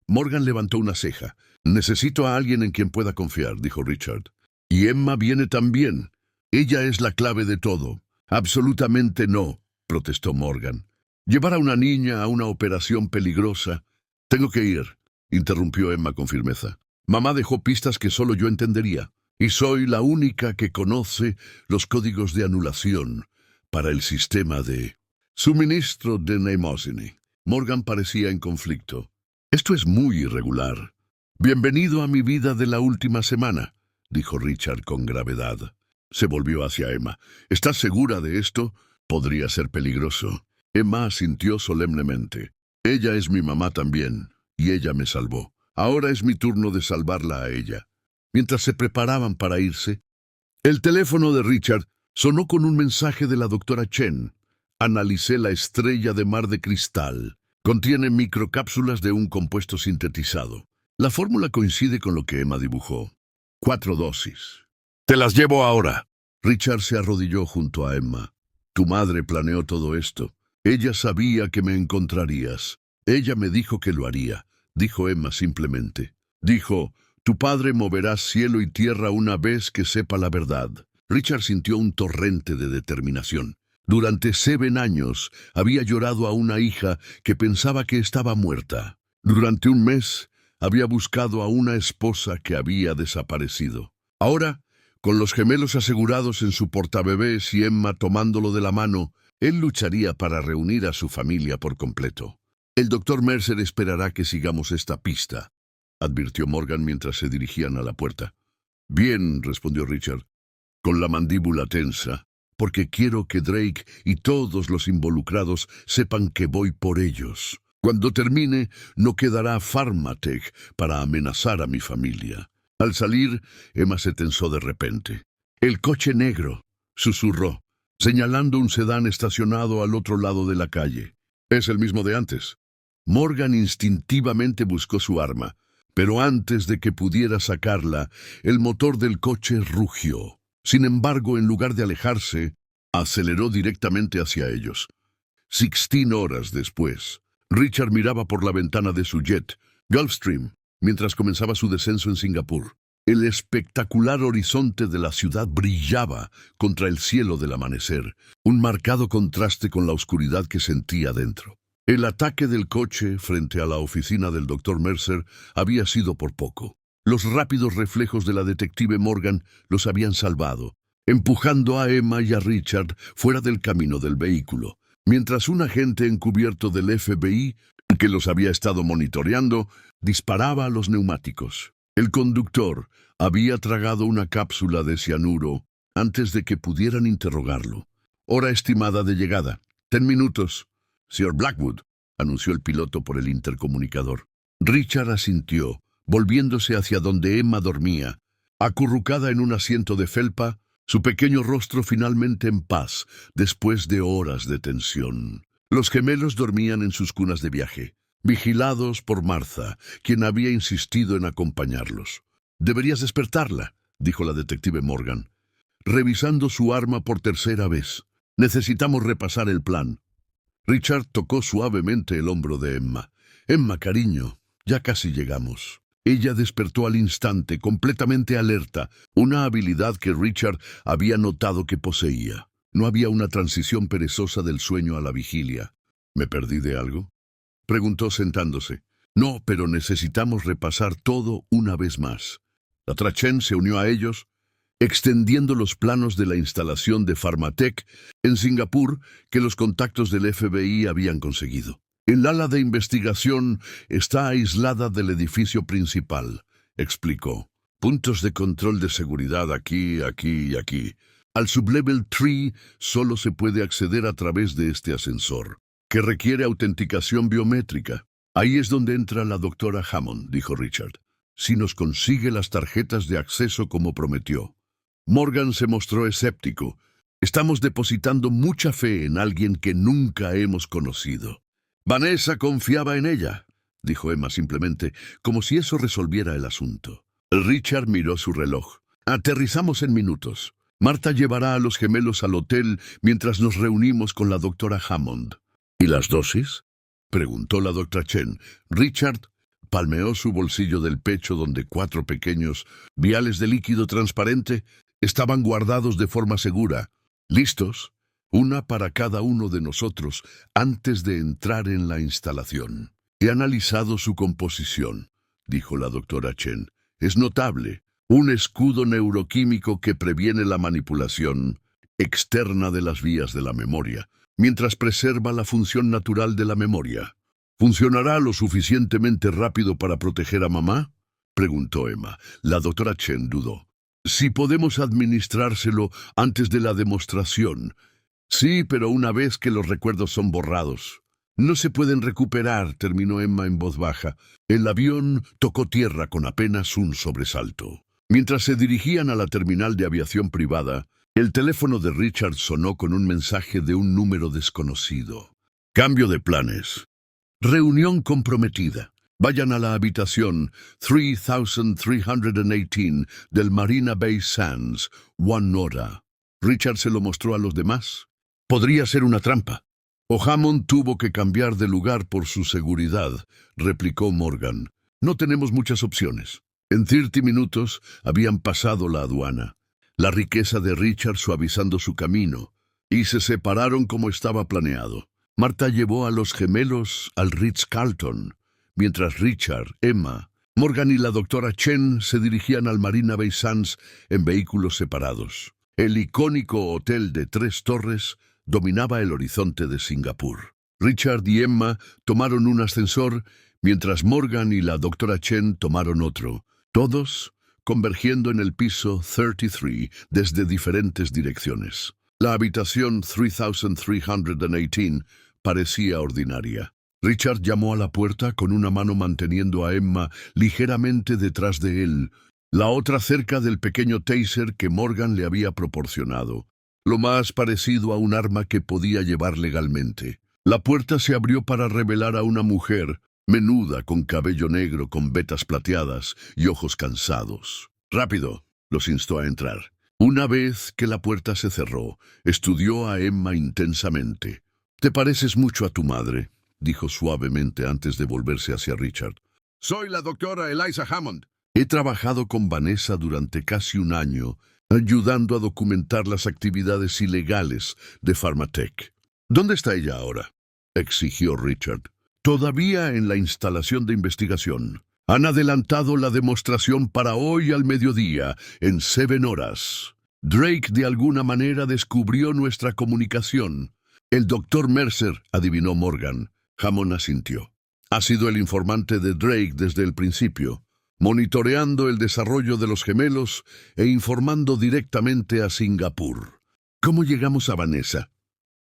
Morgan levantó una ceja. Necesito a alguien en quien pueda confiar, dijo Richard. Y Emma viene también. Ella es la clave de todo. Absolutamente no, protestó Morgan. Llevar a una niña a una operación peligrosa. Tengo que ir, interrumpió Emma con firmeza. Mamá dejó pistas que solo yo entendería, y soy la única que conoce los códigos de anulación para el sistema de suministro de Mnemosyne. Morgan parecía en conflicto. Esto es muy irregular. Bienvenido a mi vida de la última semana, dijo Richard con gravedad. Se volvió hacia Emma. ¿Estás segura de esto? Podría ser peligroso. Emma asintió solemnemente. Ella es mi mamá también, y ella me salvó. Ahora es mi turno de salvarla a ella. Mientras se preparaban para irse, el teléfono de Richard sonó con un mensaje de la doctora Chen. Analicé la estrella de mar de cristal. Contiene microcápsulas de un compuesto sintetizado. La fórmula coincide con lo que Emma dibujó. 4 dosis. Te las llevo ahora. Richard se arrodilló junto a Emma. Tu madre planeó todo esto. Ella sabía que me encontrarías. Ella me dijo que lo haría, dijo Emma simplemente. Dijo, tu padre moverá cielo y tierra una vez que sepa la verdad. Richard sintió un torrente de determinación. Durante 7 años había llorado a una hija que pensaba que estaba muerta. Durante 1 mes había buscado a una esposa que había desaparecido. Ahora, con los gemelos asegurados en su portabebés y Emma tomándolo de la mano, él lucharía para reunir a su familia por completo. El doctor Mercer esperará que sigamos esta pista, advirtió Morgan mientras se dirigían a la puerta. Bien, respondió Richard, con la mandíbula tensa, porque quiero que Drake y todos los involucrados sepan que voy por ellos. Cuando termine, no quedará Pharmatech para amenazar a mi familia. Al salir, Emma se tensó de repente. El coche negro, susurró, señalando un sedán estacionado al otro lado de la calle. Es el mismo de antes. Morgan instintivamente buscó su arma, pero antes de que pudiera sacarla, el motor del coche rugió. Sin embargo, en lugar de alejarse, aceleró directamente hacia ellos. 16 horas después, Richard miraba por la ventana de su jet, Gulfstream, mientras comenzaba su descenso en Singapur. El espectacular horizonte de la ciudad brillaba contra el cielo del amanecer, un marcado contraste con la oscuridad que sentía dentro. El ataque del coche frente a la oficina del Dr. Mercer había sido por poco. Los rápidos reflejos de la detective Morgan los habían salvado, empujando a Emma y a Richard fuera del camino del vehículo, mientras un agente encubierto del FBI, que los había estado monitoreando, disparaba a los neumáticos. El conductor había tragado una cápsula de cianuro antes de que pudieran interrogarlo. Hora estimada de llegada. 10 minutos. Sir Blackwood, anunció el piloto por el intercomunicador. Richard asintió, volviéndose hacia donde Emma dormía. Acurrucada en un asiento de felpa, su pequeño rostro finalmente en paz, después de horas de tensión. Los gemelos dormían en sus cunas de viaje, vigilados por Martha, quien había insistido en acompañarlos. «Deberías despertarla», dijo la detective Morgan, revisando su arma por 3ª vez. «Necesitamos repasar el plan». Richard tocó suavemente el hombro de Emma. «Emma, cariño, ya casi llegamos». Ella despertó al instante, completamente alerta, una habilidad que Richard había notado que poseía. No había una transición perezosa del sueño a la vigilia. ¿Me perdí de algo? Preguntó sentándose. No, pero necesitamos repasar todo una vez más. La Trachen se unió a ellos, extendiendo los planos de la instalación de Pharmatech en Singapur que los contactos del FBI habían conseguido. El ala de investigación está aislada del edificio principal, explicó. Puntos de control de seguridad aquí, aquí y aquí. Al sublevel 3 solo se puede acceder a través de este ascensor, que requiere autenticación biométrica. Ahí es donde entra la doctora Hammond, dijo Richard, si nos consigue las tarjetas de acceso como prometió. Morgan se mostró escéptico. Estamos depositando mucha fe en alguien que nunca hemos conocido. Vanessa confiaba en ella, dijo Emma simplemente, como si eso resolviera el asunto. Richard miró su reloj. Aterrizamos en minutos. Marta llevará a los gemelos al hotel mientras nos reunimos con la doctora Hammond. ¿Y las dosis?, preguntó la doctora Chen. Richard palmeó su bolsillo del pecho donde 4 pequeños viales de líquido transparente estaban guardados de forma segura, listos, una para cada uno de nosotros antes de entrar en la instalación. He analizado su composición, dijo la doctora Chen. Es notable. Un escudo neuroquímico que previene la manipulación externa de las vías de la memoria, mientras preserva la función natural de la memoria. ¿Funcionará lo suficientemente rápido para proteger a mamá?, preguntó Emma. La doctora Chen dudó. Si podemos administrárselo antes de la demostración. Sí, pero una vez que los recuerdos son borrados. No se pueden recuperar, terminó Emma en voz baja. El avión tocó tierra con apenas un sobresalto. Mientras se dirigían a la terminal de aviación privada, el teléfono de Richard sonó con un mensaje de un número desconocido. Cambio de planes. Reunión comprometida. Vayan a la habitación 3318 del Marina Bay Sands, 1 hora. Richard se lo mostró a los demás. Podría ser una trampa. O Hammond tuvo que cambiar de lugar por su seguridad, replicó Morgan. No tenemos muchas opciones. En 30 minutos habían pasado la aduana, la riqueza de Richard suavizando su camino, y se separaron como estaba planeado. Marta llevó a los gemelos al Ritz-Carlton, mientras Richard, Emma, Morgan y la doctora Chen se dirigían al Marina Bay Sands en vehículos separados. El icónico hotel de 3 torres dominaba el horizonte de Singapur. Richard y Emma tomaron un ascensor, mientras Morgan y la doctora Chen tomaron otro, todos convergiendo en el piso 33 desde diferentes direcciones. La habitación 3318 parecía ordinaria. Richard llamó a la puerta con una mano manteniendo a Emma ligeramente detrás de él, la otra cerca del pequeño taser que Morgan le había proporcionado, lo más parecido a un arma que podía llevar legalmente. La puerta se abrió para revelar a una mujer, menuda, con cabello negro, con vetas plateadas y ojos cansados. «Rápido», los instó a entrar. Una vez que la puerta se cerró, estudió a Emma intensamente. «Te pareces mucho a tu madre», dijo suavemente antes de volverse hacia Richard. «Soy la doctora Eliza Hammond. He trabajado con Vanessa durante casi un año, ayudando a documentar las actividades ilegales de Pharmatech». «¿Dónde está ella ahora?», exigió Richard. «Todavía en la instalación de investigación. Han adelantado la demostración para hoy al mediodía, en 7 horas. Drake de alguna manera descubrió nuestra comunicación». «El doctor Mercer», adivinó Morgan. Hammond asintió. «Ha sido el informante de Drake desde el principio, monitoreando el desarrollo de los gemelos e informando directamente a Singapur». «¿Cómo llegamos a Vanessa?»,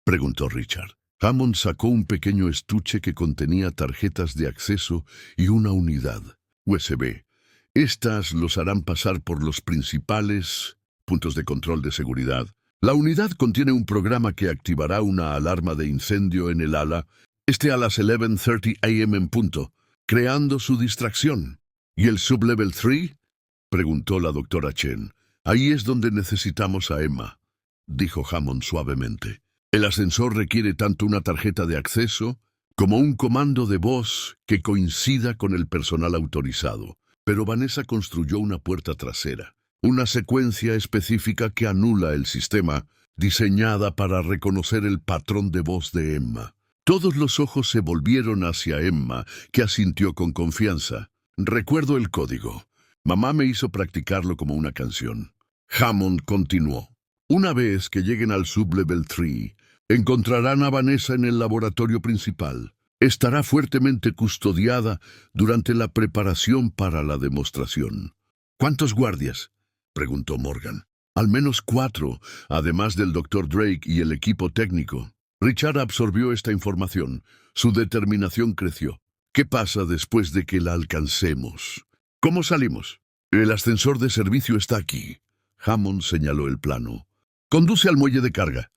preguntó Richard. Hammond sacó un pequeño estuche que contenía tarjetas de acceso y una unidad USB. Estas los harán pasar por los principales puntos de control de seguridad. La unidad contiene un programa que activará una alarma de incendio en el ala, a las 11:30 a.m. en punto, creando su distracción. ¿Y el sublevel 3? Preguntó la doctora Chen. Ahí es donde necesitamos a Emma, dijo Hammond suavemente. El ascensor requiere tanto una tarjeta de acceso como un comando de voz que coincida con el personal autorizado. Pero Vanessa construyó una puerta trasera, una secuencia específica que anula el sistema, diseñada para reconocer el patrón de voz de Emma. Todos los ojos se volvieron hacia Emma, que asintió con confianza. Recuerdo el código. Mamá me hizo practicarlo como una canción. Hammond continuó. Una vez que lleguen al Sublevel 3, encontrarán a Vanessa en el laboratorio principal. Estará fuertemente custodiada durante la preparación para la demostración. ¿Cuántos guardias?, preguntó Morgan. Al menos 4, además del Dr. Drake y el equipo técnico. Richard absorbió esta información. Su determinación creció. ¿Qué pasa después de que la alcancemos? ¿Cómo salimos? El ascensor de servicio está aquí. Hammond señaló el plano. Conduce al muelle de carga.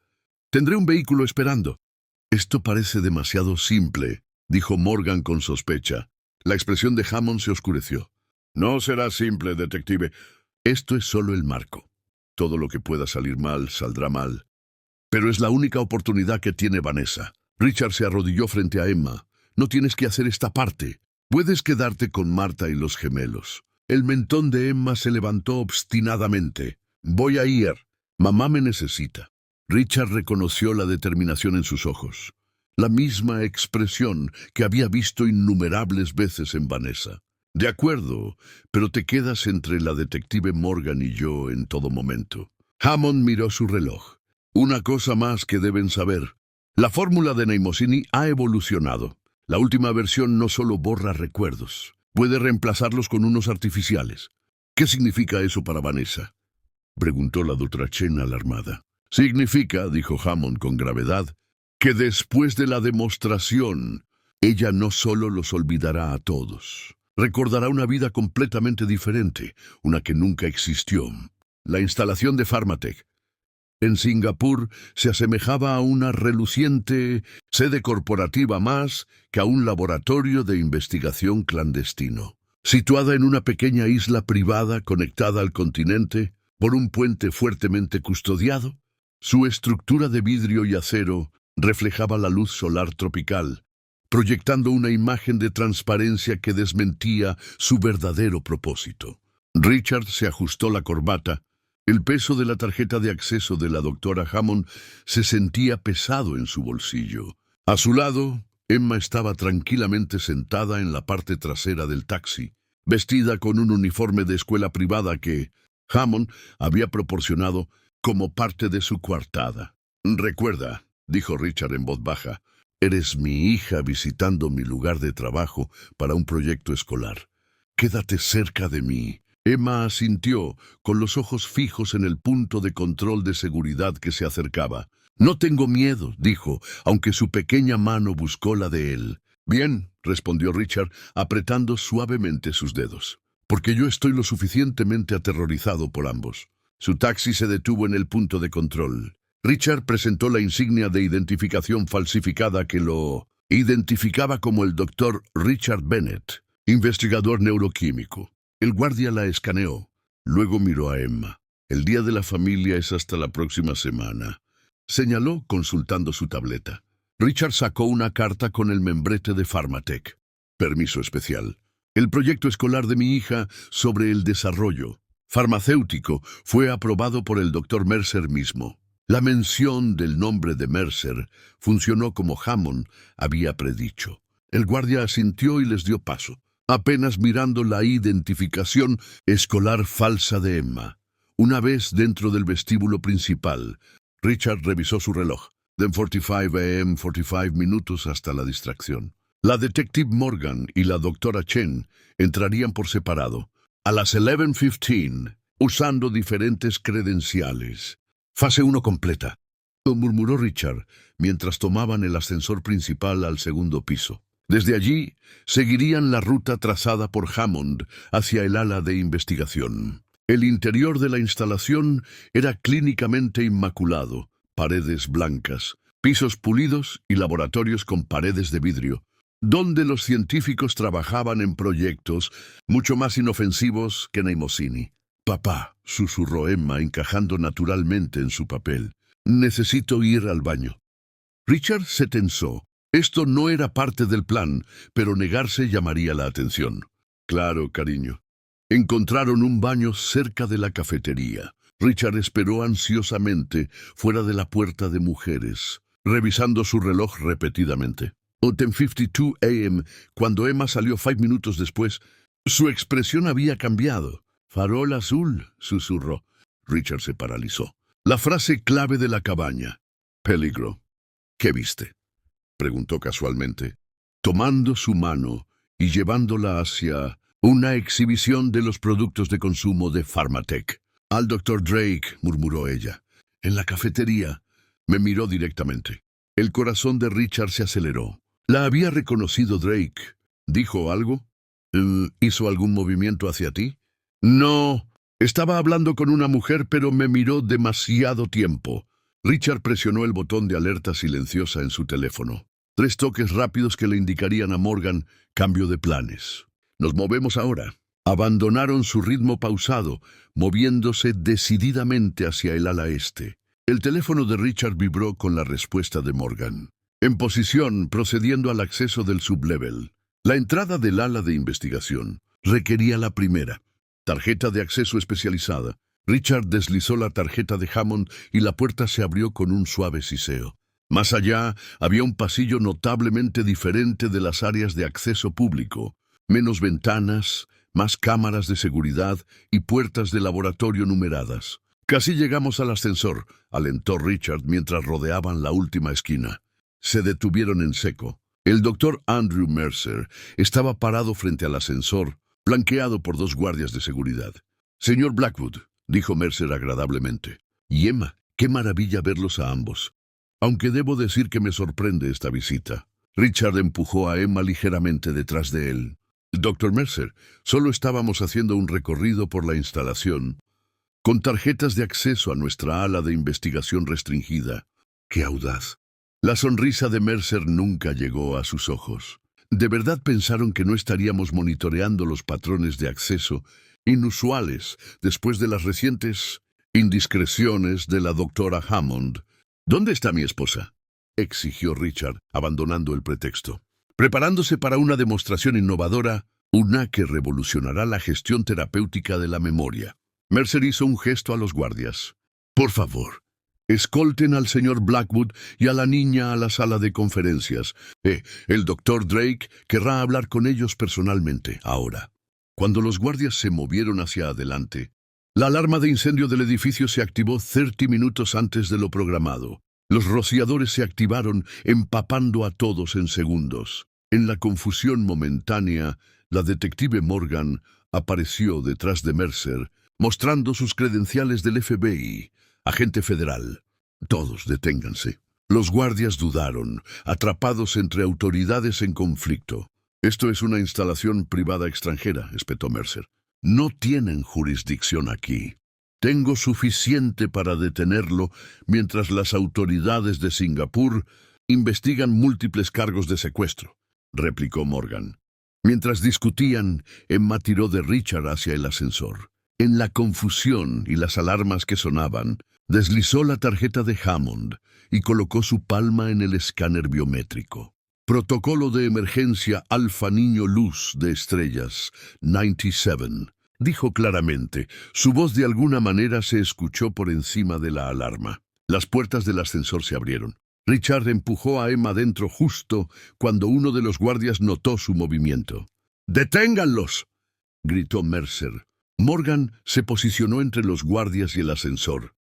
Tendré un vehículo esperando. Esto parece demasiado simple, dijo Morgan con sospecha. La expresión de Hammond se oscureció. No será simple, detective. Esto es solo el marco. Todo lo que pueda salir mal, saldrá mal. Pero es la única oportunidad que tiene Vanessa. Richard se arrodilló frente a Emma. No tienes que hacer esta parte. Puedes quedarte con Marta y los gemelos. El mentón de Emma se levantó obstinadamente. Voy a ir. Mamá me necesita. Richard reconoció la determinación en sus ojos. La misma expresión que había visto innumerables veces en Vanessa. De acuerdo, pero te quedas entre la detective Morgan y yo en todo momento. Hammond miró su reloj. Una cosa más que deben saber. La fórmula de Neimosini ha evolucionado. La última versión no solo borra recuerdos, puede reemplazarlos con unos artificiales. ¿Qué significa eso para Vanessa?, preguntó la doctora Chen alarmada. Significa, dijo Hammond con gravedad, que después de la demostración, ella no solo los olvidará a todos. Recordará una vida completamente diferente, una que nunca existió. La instalación de Pharmatech en Singapur se asemejaba a una reluciente sede corporativa más que a un laboratorio de investigación clandestino. Situada en una pequeña isla privada conectada al continente por un puente fuertemente custodiado, su estructura de vidrio y acero reflejaba la luz solar tropical, proyectando una imagen de transparencia que desmentía su verdadero propósito. Richard se ajustó la corbata. El peso de la tarjeta de acceso de la doctora Hammond se sentía pesado en su bolsillo. A su lado, Emma estaba tranquilamente sentada en la parte trasera del taxi, vestida con un uniforme de escuela privada que Hammond había proporcionado como parte de su coartada. Recuerda, dijo Richard en voz baja, eres mi hija visitando mi lugar de trabajo para un proyecto escolar. Quédate cerca de mí. Emma asintió, con los ojos fijos en el punto de control de seguridad que se acercaba. No tengo miedo, dijo, aunque su pequeña mano buscó la de él. Bien, respondió Richard, apretando suavemente sus dedos, porque yo estoy lo suficientemente aterrorizado por ambos. Su taxi se detuvo en el punto de control. Richard presentó la insignia de identificación falsificada que lo identificaba como el Dr. Richard Bennett, investigador neuroquímico. El guardia la escaneó. Luego miró a Emma. El día de la familia es hasta la próxima semana, señaló consultando su tableta. Richard sacó una carta con el membrete de Pharmatech. Permiso especial. El proyecto escolar de mi hija sobre el desarrollo farmacéutico fue aprobado por el Dr. Mercer mismo. La mención del nombre de Mercer funcionó como Hammond había predicho. El guardia asintió y les dio paso, apenas mirando la identificación escolar falsa de Emma. Una vez dentro del vestíbulo principal, Richard revisó su reloj. De 45 a.m., 45 minutos hasta la distracción. La detective Morgan y la doctora Chen entrarían por separado, a las 11:15, usando diferentes credenciales. Fase 1 completa, murmuró Richard, mientras tomaban el ascensor principal al segundo piso. Desde allí, seguirían la ruta trazada por Hammond hacia el ala de investigación. El interior de la instalación era clínicamente inmaculado, paredes blancas, pisos pulidos y laboratorios con paredes de vidrio, donde los científicos trabajaban en proyectos mucho más inofensivos que Neimosini. «Papá», susurró Emma, encajando naturalmente en su papel. «Necesito ir al baño». Richard se tensó. Esto no era parte del plan, pero negarse llamaría la atención. «Claro, cariño». Encontraron un baño cerca de la cafetería. Richard esperó ansiosamente fuera de la puerta de mujeres. revisando su reloj repetidamente. O 10:52 a.m., cuando Emma salió 5 minutos después, su expresión había cambiado. «Farol azul», susurró. Richard se paralizó. La frase clave de la cabaña. «Peligro». «¿Qué viste?», preguntó casualmente, tomando su mano y llevándola hacia una exhibición de los productos de consumo de Pharmatech. «Al Dr. Drake», murmuró ella. «En la cafetería». Me miró directamente. El corazón de Richard se aceleró. La había reconocido Drake. ¿Dijo algo? ¿Hizo algún movimiento hacia ti? No. Estaba hablando con una mujer, pero me miró demasiado tiempo. Richard presionó el botón de alerta silenciosa en su teléfono. 3 toques rápidos que le indicarían a Morgan cambio de planes. «Nos movemos ahora». Abandonaron su ritmo pausado, moviéndose decididamente hacia el ala este. El teléfono de Richard vibró con la respuesta de Morgan. En posición, procediendo al acceso del sublevel. La entrada del ala de investigación requería la primera. Tarjeta de acceso especializada. Richard deslizó la tarjeta de Hammond y la puerta se abrió con un suave siseo. Más allá, había un pasillo notablemente diferente de las áreas de acceso público. Menos ventanas, más cámaras de seguridad y puertas de laboratorio numeradas. «Casi llegamos al ascensor», alentó Richard mientras rodeaban la última esquina. Se detuvieron en seco. El doctor Andrew Mercer estaba parado frente al ascensor, flanqueado por 2 guardias de seguridad. «Señor Blackwood», dijo Mercer agradablemente. «Y Emma, qué maravilla verlos a ambos. Aunque debo decir que me sorprende esta visita». Richard empujó a Emma ligeramente detrás de él. «Dr. Mercer, solo estábamos haciendo un recorrido por la instalación, con tarjetas de acceso a nuestra ala de investigación restringida». «Qué audaz». La sonrisa de Mercer nunca llegó a sus ojos. ¿De verdad pensaron que no estaríamos monitoreando los patrones de acceso inusuales después de las recientes indiscreciones de la doctora Hammond? «¿Dónde está mi esposa?», exigió Richard, abandonando el pretexto. «Preparándose para una demostración innovadora, una que revolucionará la gestión terapéutica de la memoria». Mercer hizo un gesto a los guardias. «Por favor, escolten al señor Blackwood y a la niña a la sala de conferencias. El doctor Drake querrá hablar con ellos personalmente ahora». Cuando los guardias se movieron hacia adelante, la alarma de incendio del edificio se activó 30 minutos antes de lo programado. Los rociadores se activaron, empapando a todos en segundos. En la confusión momentánea, la detective Morgan apareció detrás de Mercer, mostrando sus credenciales del FBI, agente federal. «Todos deténganse». Los guardias dudaron, atrapados entre autoridades en conflicto. «Esto es una instalación privada extranjera», espetó Mercer. «No tienen jurisdicción aquí. Tengo suficiente para detenerlo mientras las autoridades de Singapur investigan múltiples cargos de secuestro», replicó Morgan. Mientras discutían, Emma tiró de Richard hacia el ascensor. En la confusión y las alarmas que sonaban, deslizó la tarjeta de Hammond y colocó su palma en el escáner biométrico. «Protocolo de emergencia Alfa Niño Luz de Estrellas, 97», dijo claramente. Su voz de alguna manera se escuchó por encima de la alarma. Las puertas del ascensor se abrieron. Richard empujó a Emma dentro justo cuando uno de los guardias notó su movimiento. «¡Deténganlos!», gritó Mercer. Morgan se posicionó entre los guardias y el ascensor,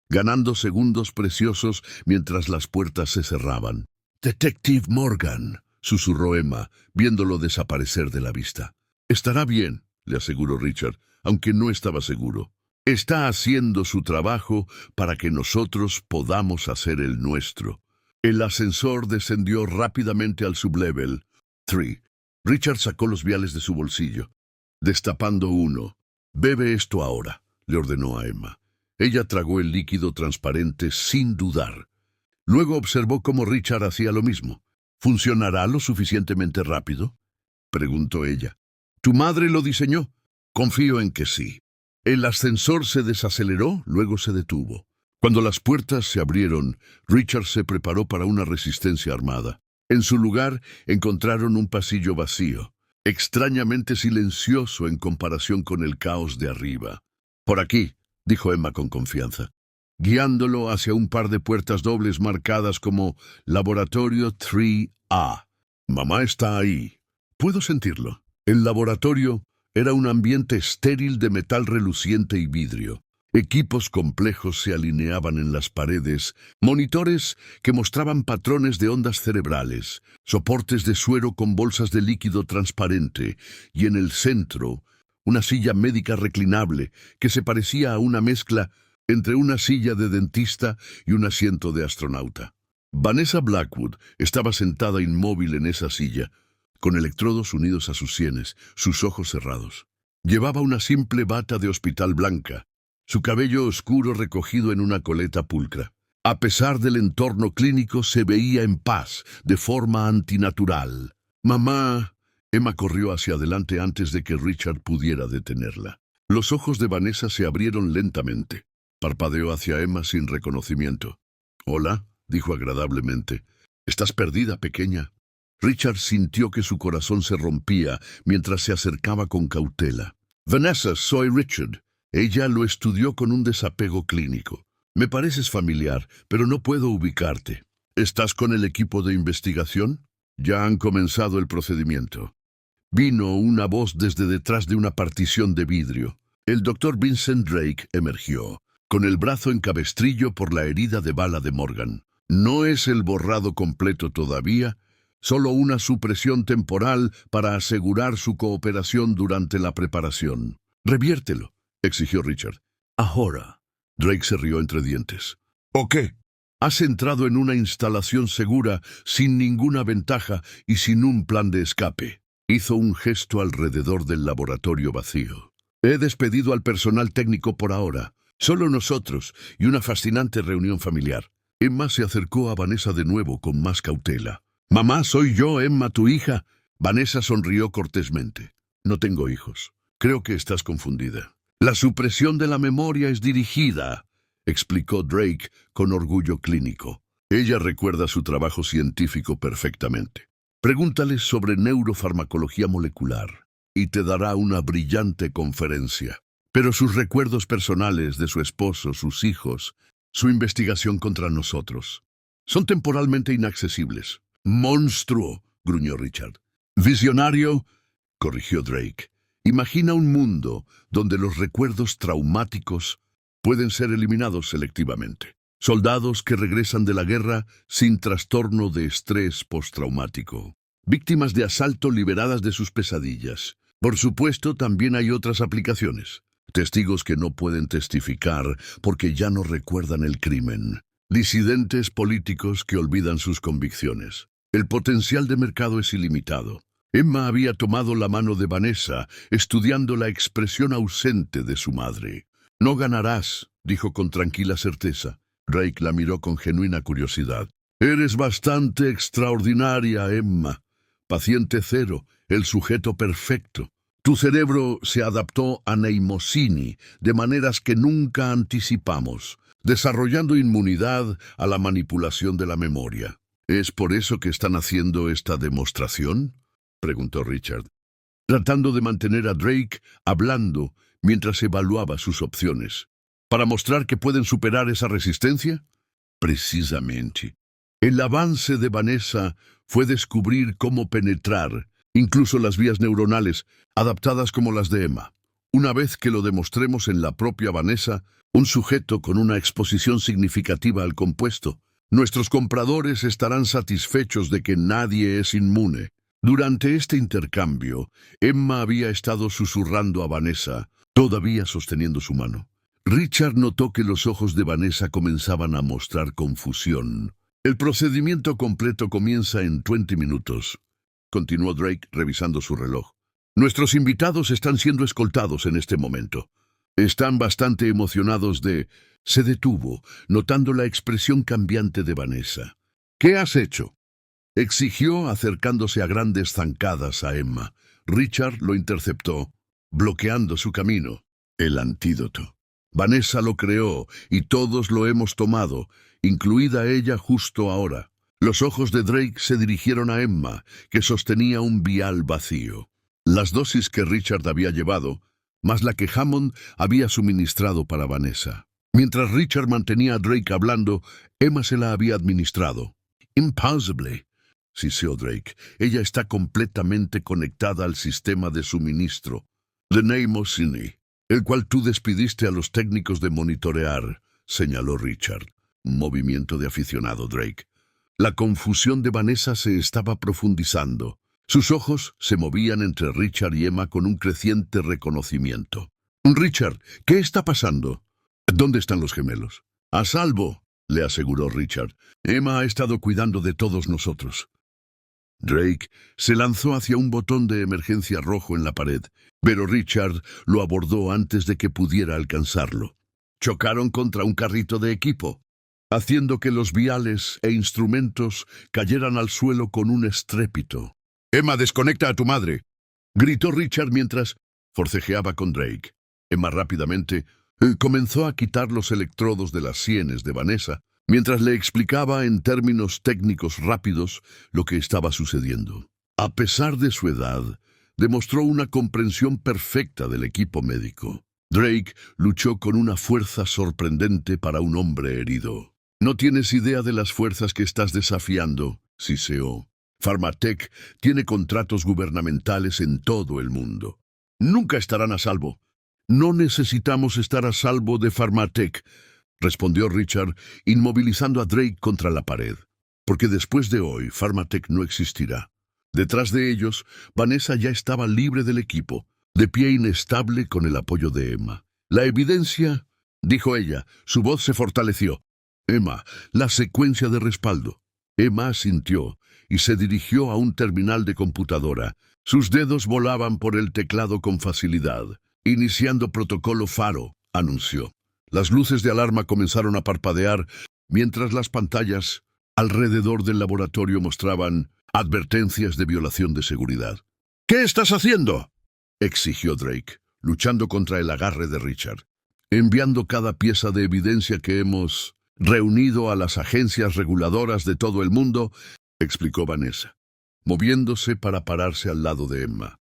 ganando segundos preciosos mientras las puertas se cerraban. «Detective Morgan», susurró Emma, viéndolo desaparecer de la vista. «Estará bien», le aseguró Richard, aunque no estaba seguro. «Está haciendo su trabajo para que nosotros podamos hacer el nuestro». El ascensor descendió rápidamente al sublevel 3. Richard sacó los viales de su bolsillo, destapando uno. «Bebe esto ahora», le ordenó a Emma. Ella tragó el líquido transparente sin dudar. Luego observó cómo Richard hacía lo mismo. «¿Funcionará lo suficientemente rápido?», preguntó ella. «¿Tu madre lo diseñó?». «Confío en que sí». El ascensor se desaceleró, luego se detuvo. Cuando las puertas se abrieron, Richard se preparó para una resistencia armada. En su lugar encontraron un pasillo vacío, extrañamente silencioso en comparación con el caos de arriba. «Por aquí», dijo Emma con confianza. guiándolo hacia un par de puertas dobles marcadas como Laboratorio 3A. Mamá está ahí. Puedo sentirlo. El laboratorio era un ambiente estéril de metal reluciente y vidrio. Equipos complejos se alineaban en las paredes, monitores que mostraban patrones de ondas cerebrales, soportes de suero con bolsas de líquido transparente, y en el centro, una silla médica reclinable que se parecía a una mezcla entre una silla de dentista y un asiento de astronauta. Vanessa Blackwood estaba sentada inmóvil en esa silla, con electrodos unidos a sus sienes, sus ojos cerrados. Llevaba una simple bata de hospital blanca, su cabello oscuro recogido en una coleta pulcra. A pesar del entorno clínico, se veía en paz, de forma antinatural. «Mamá». Emma corrió hacia adelante antes de que Richard pudiera detenerla. Los ojos de Vanessa se abrieron lentamente. Parpadeó hacia Emma sin reconocimiento. «Hola», dijo agradablemente. «¿Estás perdida, pequeña?» Richard sintió que su corazón se rompía mientras se acercaba con cautela. «Vanessa, soy Richard». Ella lo estudió con un desapego clínico. «Me pareces familiar, pero no puedo ubicarte. ¿Estás con el equipo de investigación?» «Ya han comenzado el procedimiento». Vino una voz desde detrás de una partición de vidrio. El doctor Vincent Drake emergió, con el brazo en cabestrillo por la herida de bala de Morgan. «No es el borrado completo todavía, solo una supresión temporal para asegurar su cooperación durante la preparación». «Reviértelo», exigió Richard. «Ahora». Drake se rió entre dientes. «¿O qué? Has entrado en una instalación segura, sin ninguna ventaja y sin un plan de escape». Hizo un gesto alrededor del laboratorio vacío. «He despedido al personal técnico por ahora. Solo nosotros y una fascinante reunión familiar». Emma se acercó a Vanessa de nuevo con más cautela. «Mamá, soy yo, Emma, tu hija». Vanessa sonrió cortésmente. «No tengo hijos. Creo que estás confundida». «La supresión de la memoria es dirigida», explicó Drake con orgullo clínico. «Ella recuerda su trabajo científico perfectamente. Pregúntale sobre neurofarmacología molecular y te dará una brillante conferencia. Pero sus recuerdos personales de su esposo, sus hijos, su investigación contra nosotros, son temporalmente inaccesibles». «¡Monstruo!», gruñó Richard. «Visionario», corrigió Drake. «Imagina un mundo donde los recuerdos traumáticos pueden ser eliminados selectivamente. Soldados que regresan de la guerra sin trastorno de estrés postraumático. Víctimas de asalto liberadas de sus pesadillas. Por supuesto, también hay otras aplicaciones. Testigos que no pueden testificar porque ya no recuerdan el crimen. Disidentes políticos que olvidan sus convicciones. El potencial de mercado es ilimitado». Emma había tomado la mano de Vanessa, estudiando la expresión ausente de su madre. «No ganarás», dijo con tranquila certeza. Drake la miró con genuina curiosidad. «Eres bastante extraordinaria, Emma. Paciente cero, el sujeto perfecto. Tu cerebro se adaptó a Neimosini de maneras que nunca anticipamos, desarrollando inmunidad a la manipulación de la memoria. ¿Es por eso que están haciendo esta demostración?», preguntó Richard, tratando de mantener a Drake hablando mientras evaluaba sus opciones. ¿Para mostrar que pueden superar esa resistencia? Precisamente. El avance de Vanessa fue descubrir cómo penetrar, incluso las vías neuronales, adaptadas como las de Emma. Una vez que lo demostremos en la propia Vanessa, un sujeto con una exposición significativa al compuesto, nuestros compradores estarán satisfechos de que nadie es inmune. Durante este intercambio, Emma había estado susurrando a Vanessa, todavía sosteniendo su mano. Richard notó que los ojos de Vanessa comenzaban a mostrar confusión. «El procedimiento completo comienza en 20 minutos», continuó Drake revisando su reloj. «Nuestros invitados están siendo escoltados en este momento. Están bastante emocionados de...». Se detuvo, notando la expresión cambiante de Vanessa. «¿Qué has hecho?», exigió, acercándose a grandes zancadas a Emma. Richard lo interceptó, bloqueando su camino. «El antídoto. Vanessa lo creó y todos lo hemos tomado, incluida ella justo ahora». Los ojos de Drake se dirigieron a Emma, que sostenía un vial vacío. Las dosis que Richard había llevado, más la que Hammond había suministrado para Vanessa. Mientras Richard mantenía a Drake hablando, Emma se la había administrado. Impossible, siseó Drake. Ella está completamente conectada al sistema de suministro. The name Cine, el cual tú despidiste a los técnicos de monitorear, señaló Richard. Movimiento de aficionado, Drake. La confusión de Vanessa se estaba profundizando. Sus ojos se movían entre Richard y Emma con un creciente reconocimiento. Richard, ¿qué está pasando? ¿Dónde están los gemelos? A salvo, le aseguró Richard. Emma ha estado cuidando de todos nosotros. Drake se lanzó hacia un botón de emergencia rojo en la pared, pero Richard lo abordó antes de que pudiera alcanzarlo. Chocaron contra un carrito de equipo, haciendo que los viales e instrumentos cayeran al suelo con un estrépito. «Emma, desconecta a tu madre», gritó Richard mientras forcejeaba con Drake. Emma rápidamente comenzó a quitar los electrodos de las sienes de Vanessa, mientras le explicaba en términos técnicos rápidos lo que estaba sucediendo. A pesar de su edad, demostró una comprensión perfecta del equipo médico. Drake luchó con una fuerza sorprendente para un hombre herido. «No tienes idea de las fuerzas que estás desafiando», siseó. «Pharmatech tiene contratos gubernamentales en todo el mundo. Nunca estarán a salvo». «No necesitamos estar a salvo de Pharmatech», respondió Richard, inmovilizando a Drake contra la pared. «Porque después de hoy, Pharmatech no existirá». Detrás de ellos, Vanessa ya estaba libre del equipo, de pie inestable con el apoyo de Emma. «La evidencia», dijo ella, su voz se fortaleció. «Emma, la secuencia de respaldo». Emma asintió y se dirigió a un terminal de computadora. Sus dedos volaban por el teclado con facilidad. «Iniciando protocolo Faro», anunció. Las luces de alarma comenzaron a parpadear mientras las pantallas alrededor del laboratorio mostraban advertencias de violación de seguridad. «¿Qué estás haciendo?», exigió Drake, luchando contra el agarre de Richard. «Enviando cada pieza de evidencia que hemos reunido a las agencias reguladoras de todo el mundo», explicó Vanessa, moviéndose para pararse al lado de Emma.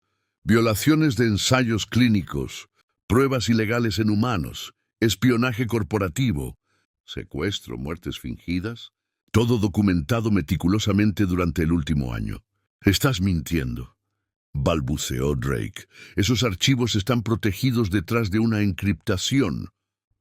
«Violaciones de ensayos clínicos, pruebas ilegales en humanos, espionaje corporativo, secuestro, muertes fingidas, todo documentado meticulosamente durante el último año». «Estás mintiendo», balbuceó Drake. «Esos archivos están protegidos detrás de una encriptación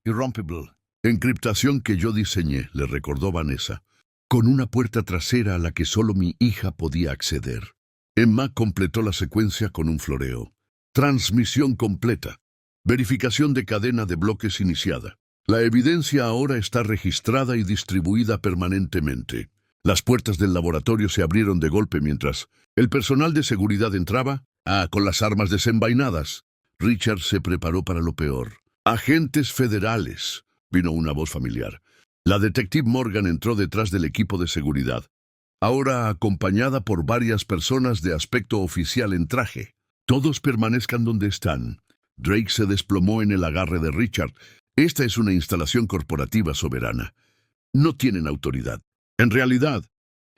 irrompible». «Encriptación que yo diseñé», le recordó Vanessa, «con una puerta trasera a la que solo mi hija podía acceder». Emma completó la secuencia con un floreo. «Transmisión completa. Verificación de cadena de bloques iniciada. La evidencia ahora está registrada y distribuida permanentemente». Las puertas del laboratorio se abrieron de golpe mientras el personal de seguridad entraba, con las armas desenvainadas. Richard se preparó para lo peor. «Agentes federales», vino una voz familiar. La detective Morgan entró detrás del equipo de seguridad, ahora acompañada por varias personas de aspecto oficial en traje. «Todos permanezcan donde están». Drake se desplomó en el agarre de Richard. «Esta es una instalación corporativa soberana. No tienen autoridad». «En realidad»,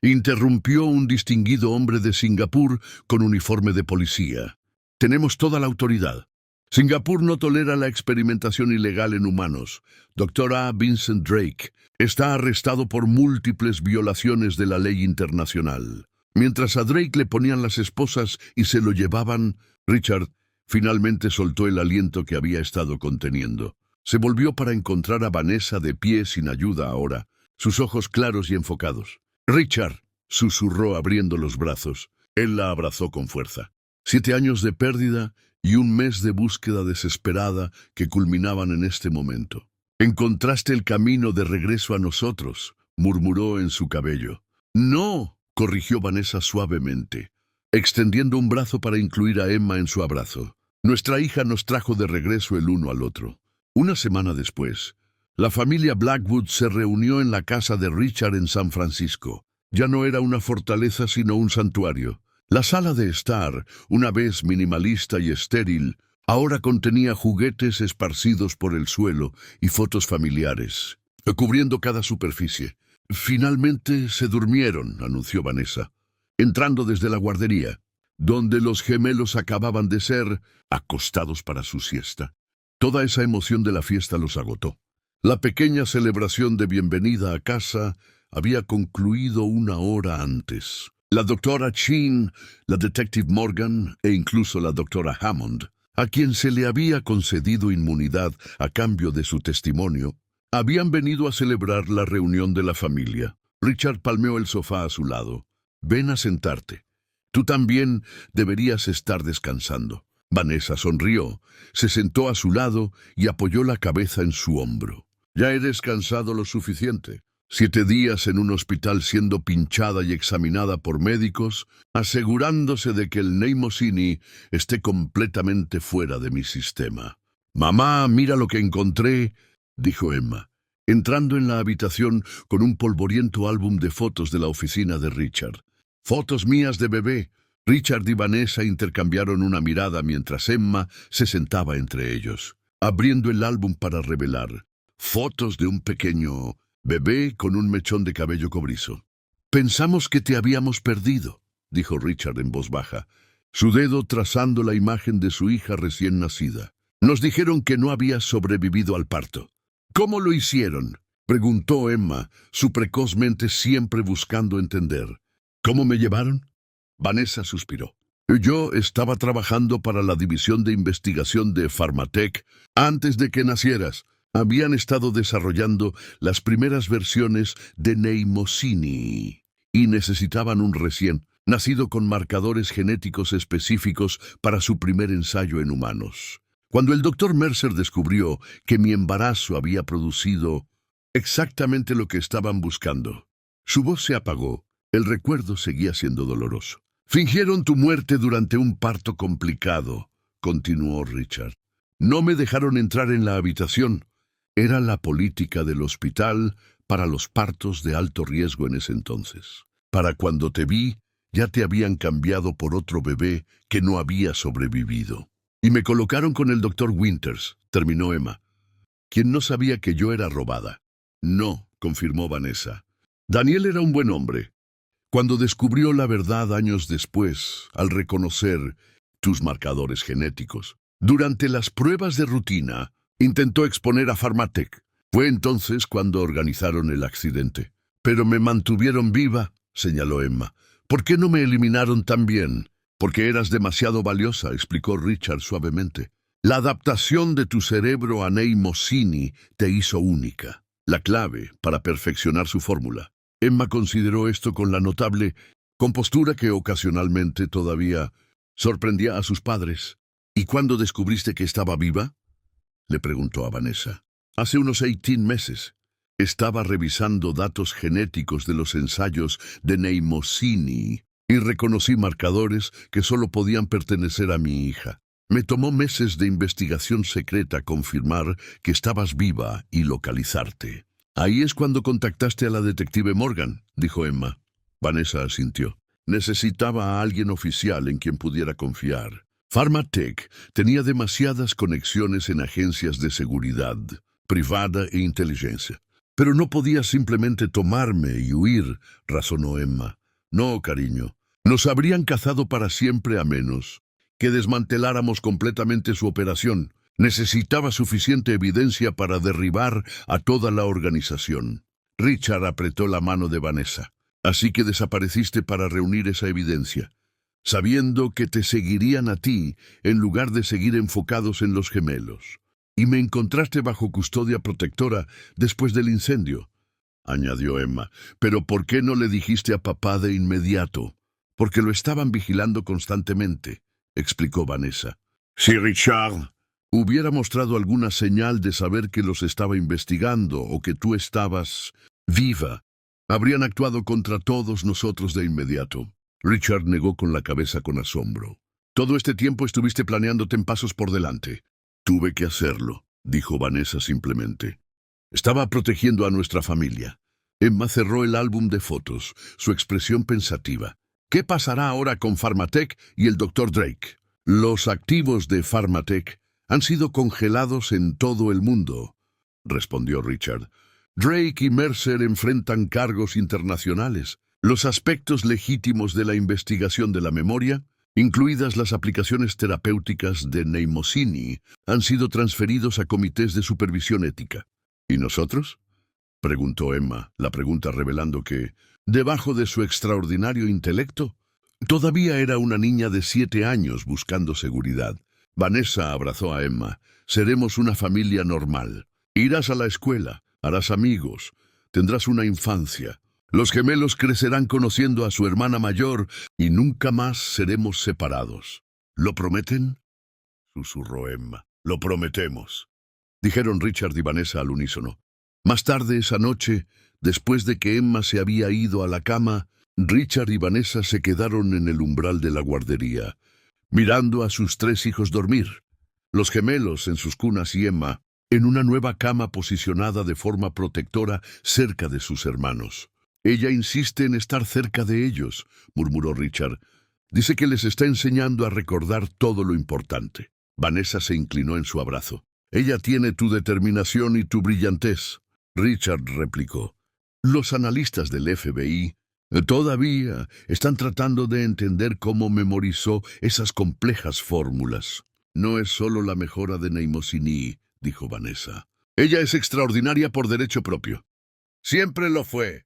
interrumpió un distinguido hombre de Singapur con uniforme de policía, «tenemos toda la autoridad. Singapur no tolera la experimentación ilegal en humanos. Dr. A. Vincent Drake está arrestado por múltiples violaciones de la ley internacional». Mientras a Drake le ponían las esposas y se lo llevaban, Richard finalmente soltó el aliento que había estado conteniendo. Se volvió para encontrar a Vanessa de pie sin ayuda ahora, sus ojos claros y enfocados. «Richard», susurró abriendo los brazos. Él la abrazó con fuerza. 7 años de pérdida y un mes de búsqueda desesperada que culminaban en este momento. «Encontraste el camino de regreso a nosotros», murmuró en su cabello. «No», corrigió Vanessa suavemente, extendiendo un brazo para incluir a Emma en su abrazo. «Nuestra hija nos trajo de regreso el uno al otro». Una semana después, la familia Blackwood se reunió en la casa de Richard en San Francisco. Ya no era una fortaleza sino un santuario. La sala de estar, una vez minimalista y estéril, ahora contenía juguetes esparcidos por el suelo y fotos familiares, cubriendo cada superficie. «Finalmente se durmieron», anunció Vanessa, entrando desde la guardería, donde los gemelos acababan de ser acostados para su siesta. Toda esa emoción de la fiesta los agotó. La pequeña celebración de bienvenida a casa había concluido una hora antes. La doctora Chin, la detective Morgan e incluso la doctora Hammond, a quien se le había concedido inmunidad a cambio de su testimonio, habían venido a celebrar la reunión de la familia. Richard palmeó el sofá a su lado. «Ven a sentarte. Tú también deberías estar descansando». Vanessa sonrió, se sentó a su lado y apoyó la cabeza en su hombro. «Ya he descansado lo suficiente. 7 días en un hospital siendo pinchada y examinada por médicos, asegurándose de que el Neimosini esté completamente fuera de mi sistema». «Mamá, mira lo que encontré», dijo Emma, entrando en la habitación con un polvoriento álbum de fotos de la oficina de Richard. «Fotos mías de bebé». Richard y Vanessa intercambiaron una mirada mientras Emma se sentaba entre ellos, abriendo el álbum para revelar fotos de un pequeño bebé con un mechón de cabello cobrizo. «Pensamos que te habíamos perdido», dijo Richard en voz baja, su dedo trazando la imagen de su hija recién nacida. «Nos dijeron que no habías sobrevivido al parto». «¿Cómo lo hicieron?», preguntó Emma, su precoz mente siempre buscando entender. «¿Cómo me llevaron?». Vanessa suspiró. «Yo estaba trabajando para la división de investigación de Pharmatech antes de que nacieras. Habían estado desarrollando las primeras versiones de Neimosini y necesitaban un recién nacido con marcadores genéticos específicos para su primer ensayo en humanos. Cuando el doctor Mercer descubrió que mi embarazo había producido exactamente lo que estaban buscando». Su voz se apagó. El recuerdo seguía siendo doloroso. «Fingieron tu muerte durante un parto complicado», continuó Richard. «No me dejaron entrar en la habitación. Era la política del hospital para los partos de alto riesgo en ese entonces. Para cuando te vi, ya te habían cambiado por otro bebé que no había sobrevivido. Y me colocaron con el doctor Winters», terminó Emma, quien no sabía que yo era robada. «No», confirmó Vanessa. «Daniel era un buen hombre. Cuando descubrió la verdad años después, al reconocer tus marcadores genéticos, durante las pruebas de rutina, intentó exponer a Pharmatech. Fue entonces cuando organizaron el accidente. Pero me mantuvieron viva», señaló Emma. «¿Por qué no me eliminaron también?» «Porque eras demasiado valiosa», explicó Richard suavemente. «La adaptación de tu cerebro a Neimosini te hizo única, la clave para perfeccionar su fórmula». Emma consideró esto con la notable compostura que ocasionalmente todavía sorprendía a sus padres. «¿Y cuándo descubriste que estaba viva?», le preguntó a Vanessa. «Hace unos 18 meses. Estaba revisando datos genéticos de los ensayos de Neimosini y reconocí marcadores que solo podían pertenecer a mi hija. Me tomó meses de investigación secreta confirmar que estabas viva y localizarte». «Ahí es cuando contactaste a la detective Morgan», dijo Emma. Vanessa asintió. Necesitaba a alguien oficial en quien pudiera confiar. Pharmatech tenía demasiadas conexiones en agencias de seguridad privada e inteligencia. «Pero no podía simplemente tomarme y huir», razonó Emma. «No, cariño. Nos habrían cazado para siempre a menos que desmanteláramos completamente su operación. Necesitaba suficiente evidencia para derribar a toda la organización». Richard apretó la mano de Vanessa. «Así que desapareciste para reunir esa evidencia, sabiendo que te seguirían a ti en lugar de seguir enfocados en los gemelos. Y me encontraste bajo custodia protectora después del incendio», añadió Emma. «Pero ¿por qué no le dijiste a papá de inmediato?» «Porque lo estaban vigilando constantemente», explicó Vanessa. «Si Richard hubiera mostrado alguna señal de saber que los estaba investigando o que tú estabas viva, habrían actuado contra todos nosotros de inmediato». Richard negó con la cabeza con asombro. «Todo este tiempo estuviste planeándote en pasos por delante». «Tuve que hacerlo», dijo Vanessa simplemente. «Estaba protegiendo a nuestra familia». Emma cerró el álbum de fotos, su expresión pensativa. «¿Qué pasará ahora con Pharmatech y el Dr. Drake?» «Los activos de Pharmatech han sido congelados en todo el mundo», respondió Richard. «Drake y Mercer enfrentan cargos internacionales. Los aspectos legítimos de la investigación de la memoria, incluidas las aplicaciones terapéuticas de Neimosini, han sido transferidos a comités de supervisión ética. ¿Y nosotros? Preguntó Emma, la pregunta revelando que, debajo de su extraordinario intelecto, todavía era una niña de 7 años buscando seguridad. Vanessa abrazó a Emma. Seremos una familia normal. Irás a la escuela, harás amigos, tendrás una infancia. Los gemelos crecerán conociendo a su hermana mayor y nunca más seremos separados. ¿Lo prometen? Susurró Emma. Lo prometemos, dijeron Richard y Vanessa al unísono. Más tarde esa noche, después de que Emma se había ido a la cama, Richard y Vanessa se quedaron en el umbral de la guardería, mirando a sus 3 hijos dormir, los gemelos en sus cunas y Emma en una nueva cama posicionada de forma protectora cerca de sus hermanos. Ella insiste en estar cerca de ellos, murmuró Richard. Dice que les está enseñando a recordar todo lo importante. Vanessa se inclinó en su abrazo. Ella tiene tu determinación y tu brillantez. Richard replicó. Los analistas del FBI todavía están tratando de entender cómo memorizó esas complejas fórmulas. No es solo la mejora de Mnemosyne, dijo Vanessa. Ella es extraordinaria por derecho propio. Siempre lo fue.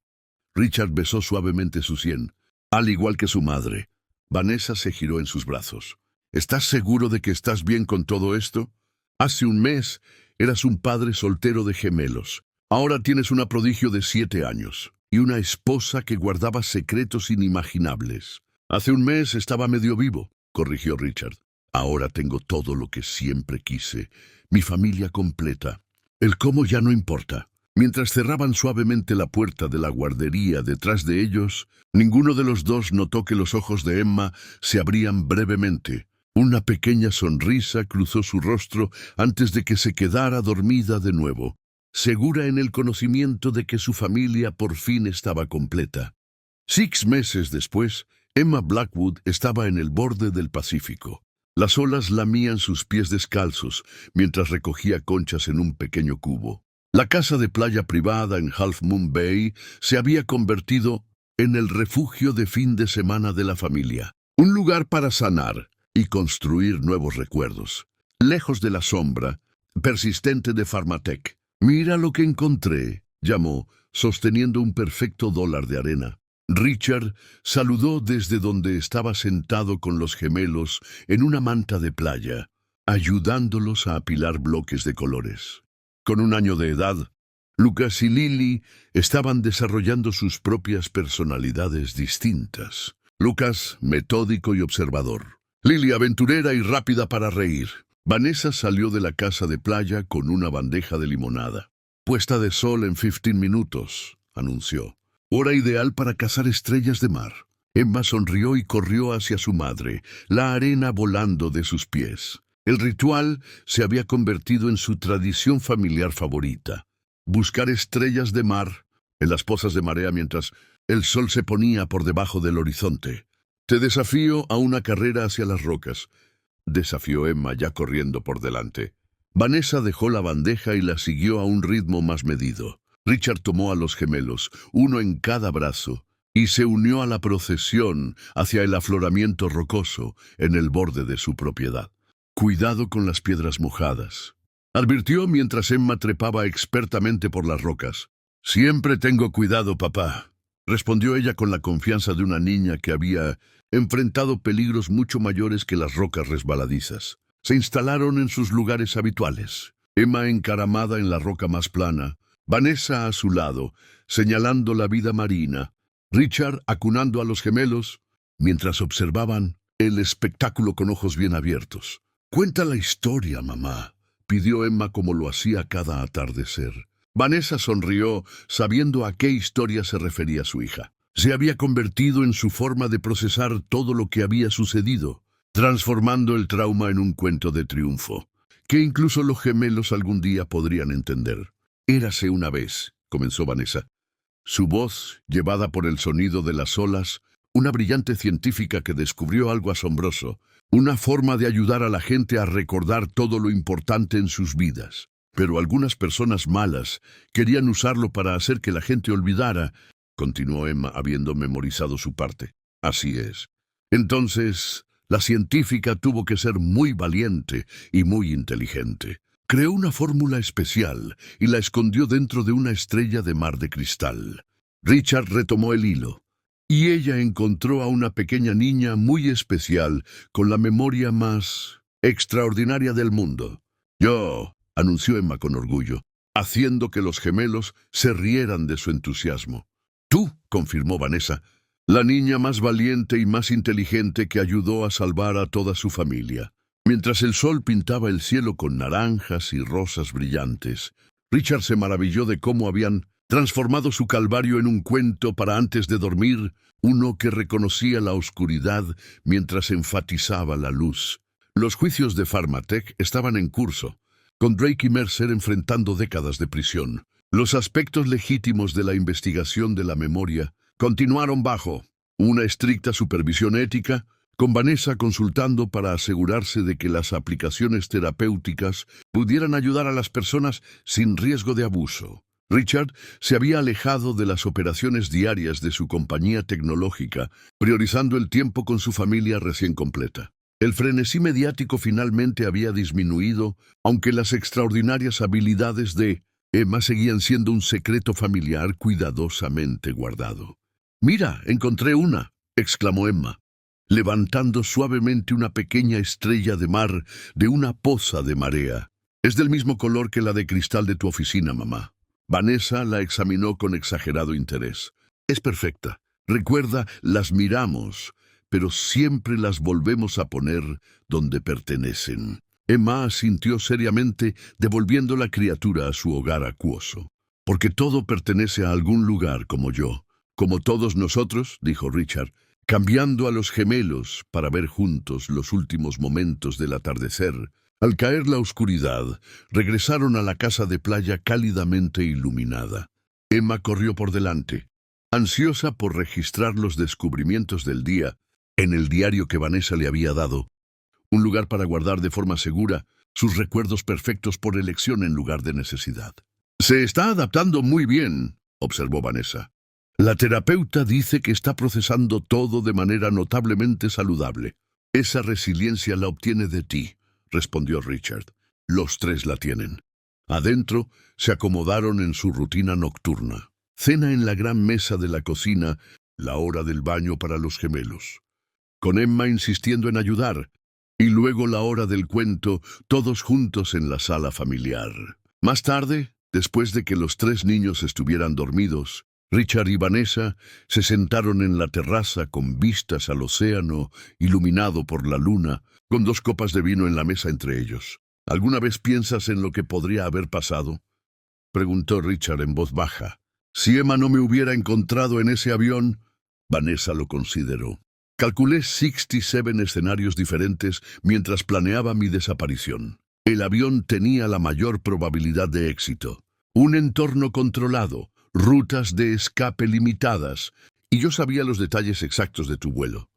Richard besó suavemente su sien, al igual que su madre. Vanessa se giró en sus brazos. ¿Estás seguro de que estás bien con todo esto? Hace un mes eras un padre soltero de gemelos. Ahora tienes una prodigio de 7 años y una esposa que guardaba secretos inimaginables. Hace un mes estaba medio vivo, corrigió Richard. Ahora tengo todo lo que siempre quise, mi familia completa. El cómo ya no importa. Mientras cerraban suavemente la puerta de la guardería detrás de ellos, ninguno de los dos notó que los ojos de Emma se abrían brevemente. Una pequeña sonrisa cruzó su rostro antes de que se quedara dormida de nuevo, segura en el conocimiento de que su familia por fin estaba completa. 6 meses después, Emma Blackwood estaba en el borde del Pacífico. Las olas lamían sus pies descalzos mientras recogía conchas en un pequeño cubo. La casa de playa privada en Half Moon Bay se había convertido en el refugio de fin de semana de la familia, un lugar para sanar y construir nuevos recuerdos, lejos de la sombra persistente de Pharmatech. «Mira lo que encontré», llamó, sosteniendo un perfecto dólar de arena. Richard saludó desde donde estaba sentado con los gemelos en una manta de playa, ayudándolos a apilar bloques de colores. Con 1 año de edad, Lucas y Lily estaban desarrollando sus propias personalidades distintas. Lucas, metódico y observador. Lily, aventurera y rápida para reír. Vanessa salió de la casa de playa con una bandeja de limonada. «Puesta de sol en 15 minutos», anunció. «Hora ideal para cazar estrellas de mar». Emma sonrió y corrió hacia su madre, la arena volando de sus pies. El ritual se había convertido en su tradición familiar favorita. Buscar estrellas de mar en las pozas de marea mientras el sol se ponía por debajo del horizonte. «Te desafío a una carrera hacia las rocas», desafió Emma ya corriendo por delante. Vanessa dejó la bandeja y la siguió a un ritmo más medido. Richard tomó a los gemelos, uno en cada brazo, y se unió a la procesión hacia el afloramiento rocoso en el borde de su propiedad. «Cuidado con las piedras mojadas», advirtió mientras Emma trepaba expertamente por las rocas. «Siempre tengo cuidado, papá», respondió ella con la confianza de una niña que había enfrentado peligros mucho mayores que las rocas resbaladizas. Se instalaron en sus lugares habituales, Emma encaramada en la roca más plana, Vanessa a su lado, señalando la vida marina, Richard acunando a los gemelos, mientras observaban el espectáculo con ojos bien abiertos. «Cuenta la historia, mamá», pidió Emma como lo hacía cada atardecer. Vanessa sonrió, sabiendo a qué historia se refería su hija. Se había convertido en su forma de procesar todo lo que había sucedido, transformando el trauma en un cuento de triunfo, que incluso los gemelos algún día podrían entender. «Érase una vez», comenzó Vanessa. Su voz, llevada por el sonido de las olas, una brillante científica que descubrió algo asombroso, una forma de ayudar a la gente a recordar todo lo importante en sus vidas. Pero algunas personas malas querían usarlo para hacer que la gente olvidara, continuó Emma habiendo memorizado su parte. «Así es. Entonces, la científica tuvo que ser muy valiente y muy inteligente. Creó una fórmula especial y la escondió dentro de una estrella de mar de cristal. Richard retomó el hilo, y ella encontró a una pequeña niña muy especial con la memoria más extraordinaria del mundo. Yo, anunció Emma con orgullo, haciendo que los gemelos se rieran de su entusiasmo. Tú, confirmó Vanessa, la niña más valiente y más inteligente que ayudó a salvar a toda su familia. Mientras el sol pintaba el cielo con naranjas y rosas brillantes, Richard se maravilló de cómo habían transformado su calvario en un cuento para antes de dormir, uno que reconocía la oscuridad mientras enfatizaba la luz. Los juicios de Pharmatech estaban en curso, con Drake y Mercer enfrentando décadas de prisión. Los aspectos legítimos de la investigación de la memoria continuaron bajo una estricta supervisión ética, con Vanessa consultando para asegurarse de que las aplicaciones terapéuticas pudieran ayudar a las personas sin riesgo de abuso. Richard se había alejado de las operaciones diarias de su compañía tecnológica, priorizando el tiempo con su familia recién completa. El frenesí mediático finalmente había disminuido, aunque las extraordinarias habilidades de Emma seguían siendo un secreto familiar cuidadosamente guardado. «Mira, encontré una», exclamó Emma, levantando suavemente una pequeña estrella de mar de una poza de marea. «Es del mismo color que la de cristal de tu oficina, mamá». Vanessa la examinó con exagerado interés. «Es perfecta. Recuerda, las miramos, pero siempre las volvemos a poner donde pertenecen». Emma asintió seriamente, devolviendo la criatura a su hogar acuoso. «Porque todo pertenece a algún lugar como yo. Como todos nosotros», dijo Richard, cambiando a los gemelos para ver juntos los últimos momentos del atardecer. Al caer la oscuridad, regresaron a la casa de playa cálidamente iluminada. Emma corrió por delante, ansiosa por registrar los descubrimientos del día en el diario que Vanessa le había dado, un lugar para guardar de forma segura sus recuerdos perfectos por elección en lugar de necesidad. «Se está adaptando muy bien», observó Vanessa. «La terapeuta dice que está procesando todo de manera notablemente saludable. Esa resiliencia la obtiene de ti», respondió Richard. Los tres la tienen. Adentro se acomodaron en su rutina nocturna. Cena en la gran mesa de la cocina, la hora del baño para los gemelos, con Emma insistiendo en ayudar, y luego la hora del cuento, todos juntos en la sala familiar. Más tarde, después de que los tres niños estuvieran dormidos, Richard y Vanessa se sentaron en la terraza con vistas al océano, iluminado por la luna, con 2 copas de vino en la mesa entre ellos. «¿Alguna vez piensas en lo que podría haber pasado?», preguntó Richard en voz baja. «Si Emma no me hubiera encontrado en ese avión», Vanessa lo consideró. «Calculé 67 escenarios diferentes mientras planeaba mi desaparición. El avión tenía la mayor probabilidad de éxito. Un entorno controlado, rutas de escape limitadas, y yo sabía los detalles exactos de tu vuelo».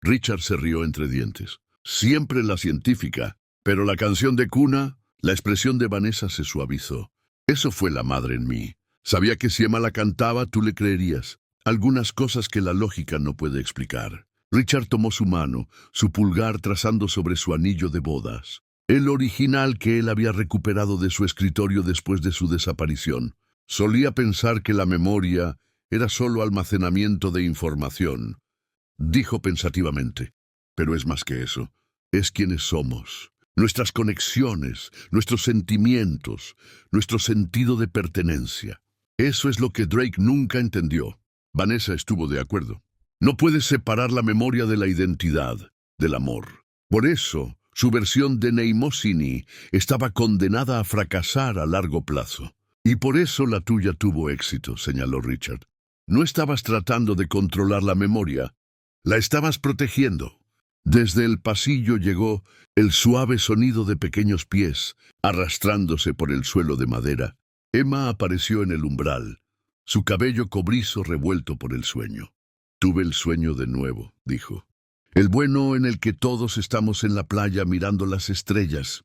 Richard se rió entre dientes. «Siempre la científica, pero la canción de cuna», la expresión de Vanessa se suavizó. «Eso fue la madre en mí. Sabía que si Emma la cantaba, tú le creerías. Algunas cosas que la lógica no puede explicar». Richard tomó su mano, su pulgar trazando sobre su anillo de bodas, el original que él había recuperado de su escritorio después de su desaparición. Solía pensar que la memoria era solo almacenamiento de información, dijo pensativamente. Pero es más que eso. Es quienes somos, nuestras conexiones, nuestros sentimientos, nuestro sentido de pertenencia. Eso es lo que Drake nunca entendió. Vanessa estuvo de acuerdo. No puedes separar la memoria de la identidad, del amor. Por eso, su versión de Mnemosyne estaba condenada a fracasar a largo plazo. «Y por eso la tuya tuvo éxito», señaló Richard. «No estabas tratando de controlar la memoria, la estabas protegiendo». Desde el pasillo llegó el suave sonido de pequeños pies, arrastrándose por el suelo de madera. Emma apareció en el umbral, su cabello cobrizo revuelto por el sueño. «Tuve el sueño de nuevo», dijo. «El bueno en el que todos estamos en la playa mirando las estrellas».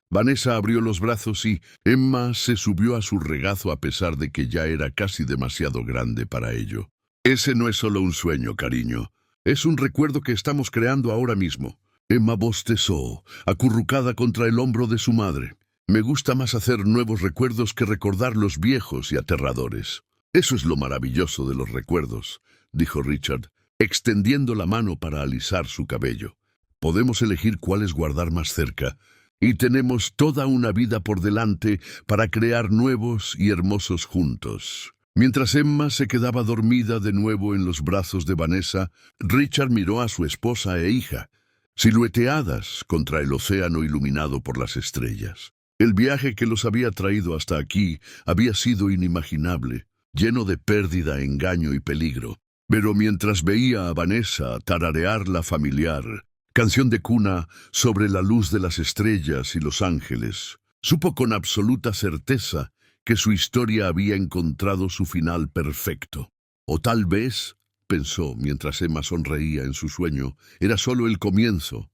Vanessa abrió los brazos y Emma se subió a su regazo a pesar de que ya era casi demasiado grande para ello. «Ese no es solo un sueño, cariño. Es un recuerdo que estamos creando ahora mismo». Emma bostezó, acurrucada contra el hombro de su madre. Me gusta más hacer nuevos recuerdos que recordar los viejos y aterradores. Eso es lo maravilloso de los recuerdos, dijo Richard, extendiendo la mano para alisar su cabello. Podemos elegir cuáles guardar más cerca, y tenemos toda una vida por delante para crear nuevos y hermosos juntos. Mientras Emma se quedaba dormida de nuevo en los brazos de Vanessa, Richard miró a su esposa e hija, silueteadas contra el océano iluminado por las estrellas. El viaje que los había traído hasta aquí había sido inimaginable, lleno de pérdida, engaño y peligro. Pero mientras veía a Vanessa tararear la familiar canción de cuna sobre la luz de las estrellas y los ángeles, supo con absoluta certeza que su historia había encontrado su final perfecto. O tal vez, pensó mientras Emma sonreía en su sueño, era solo el comienzo,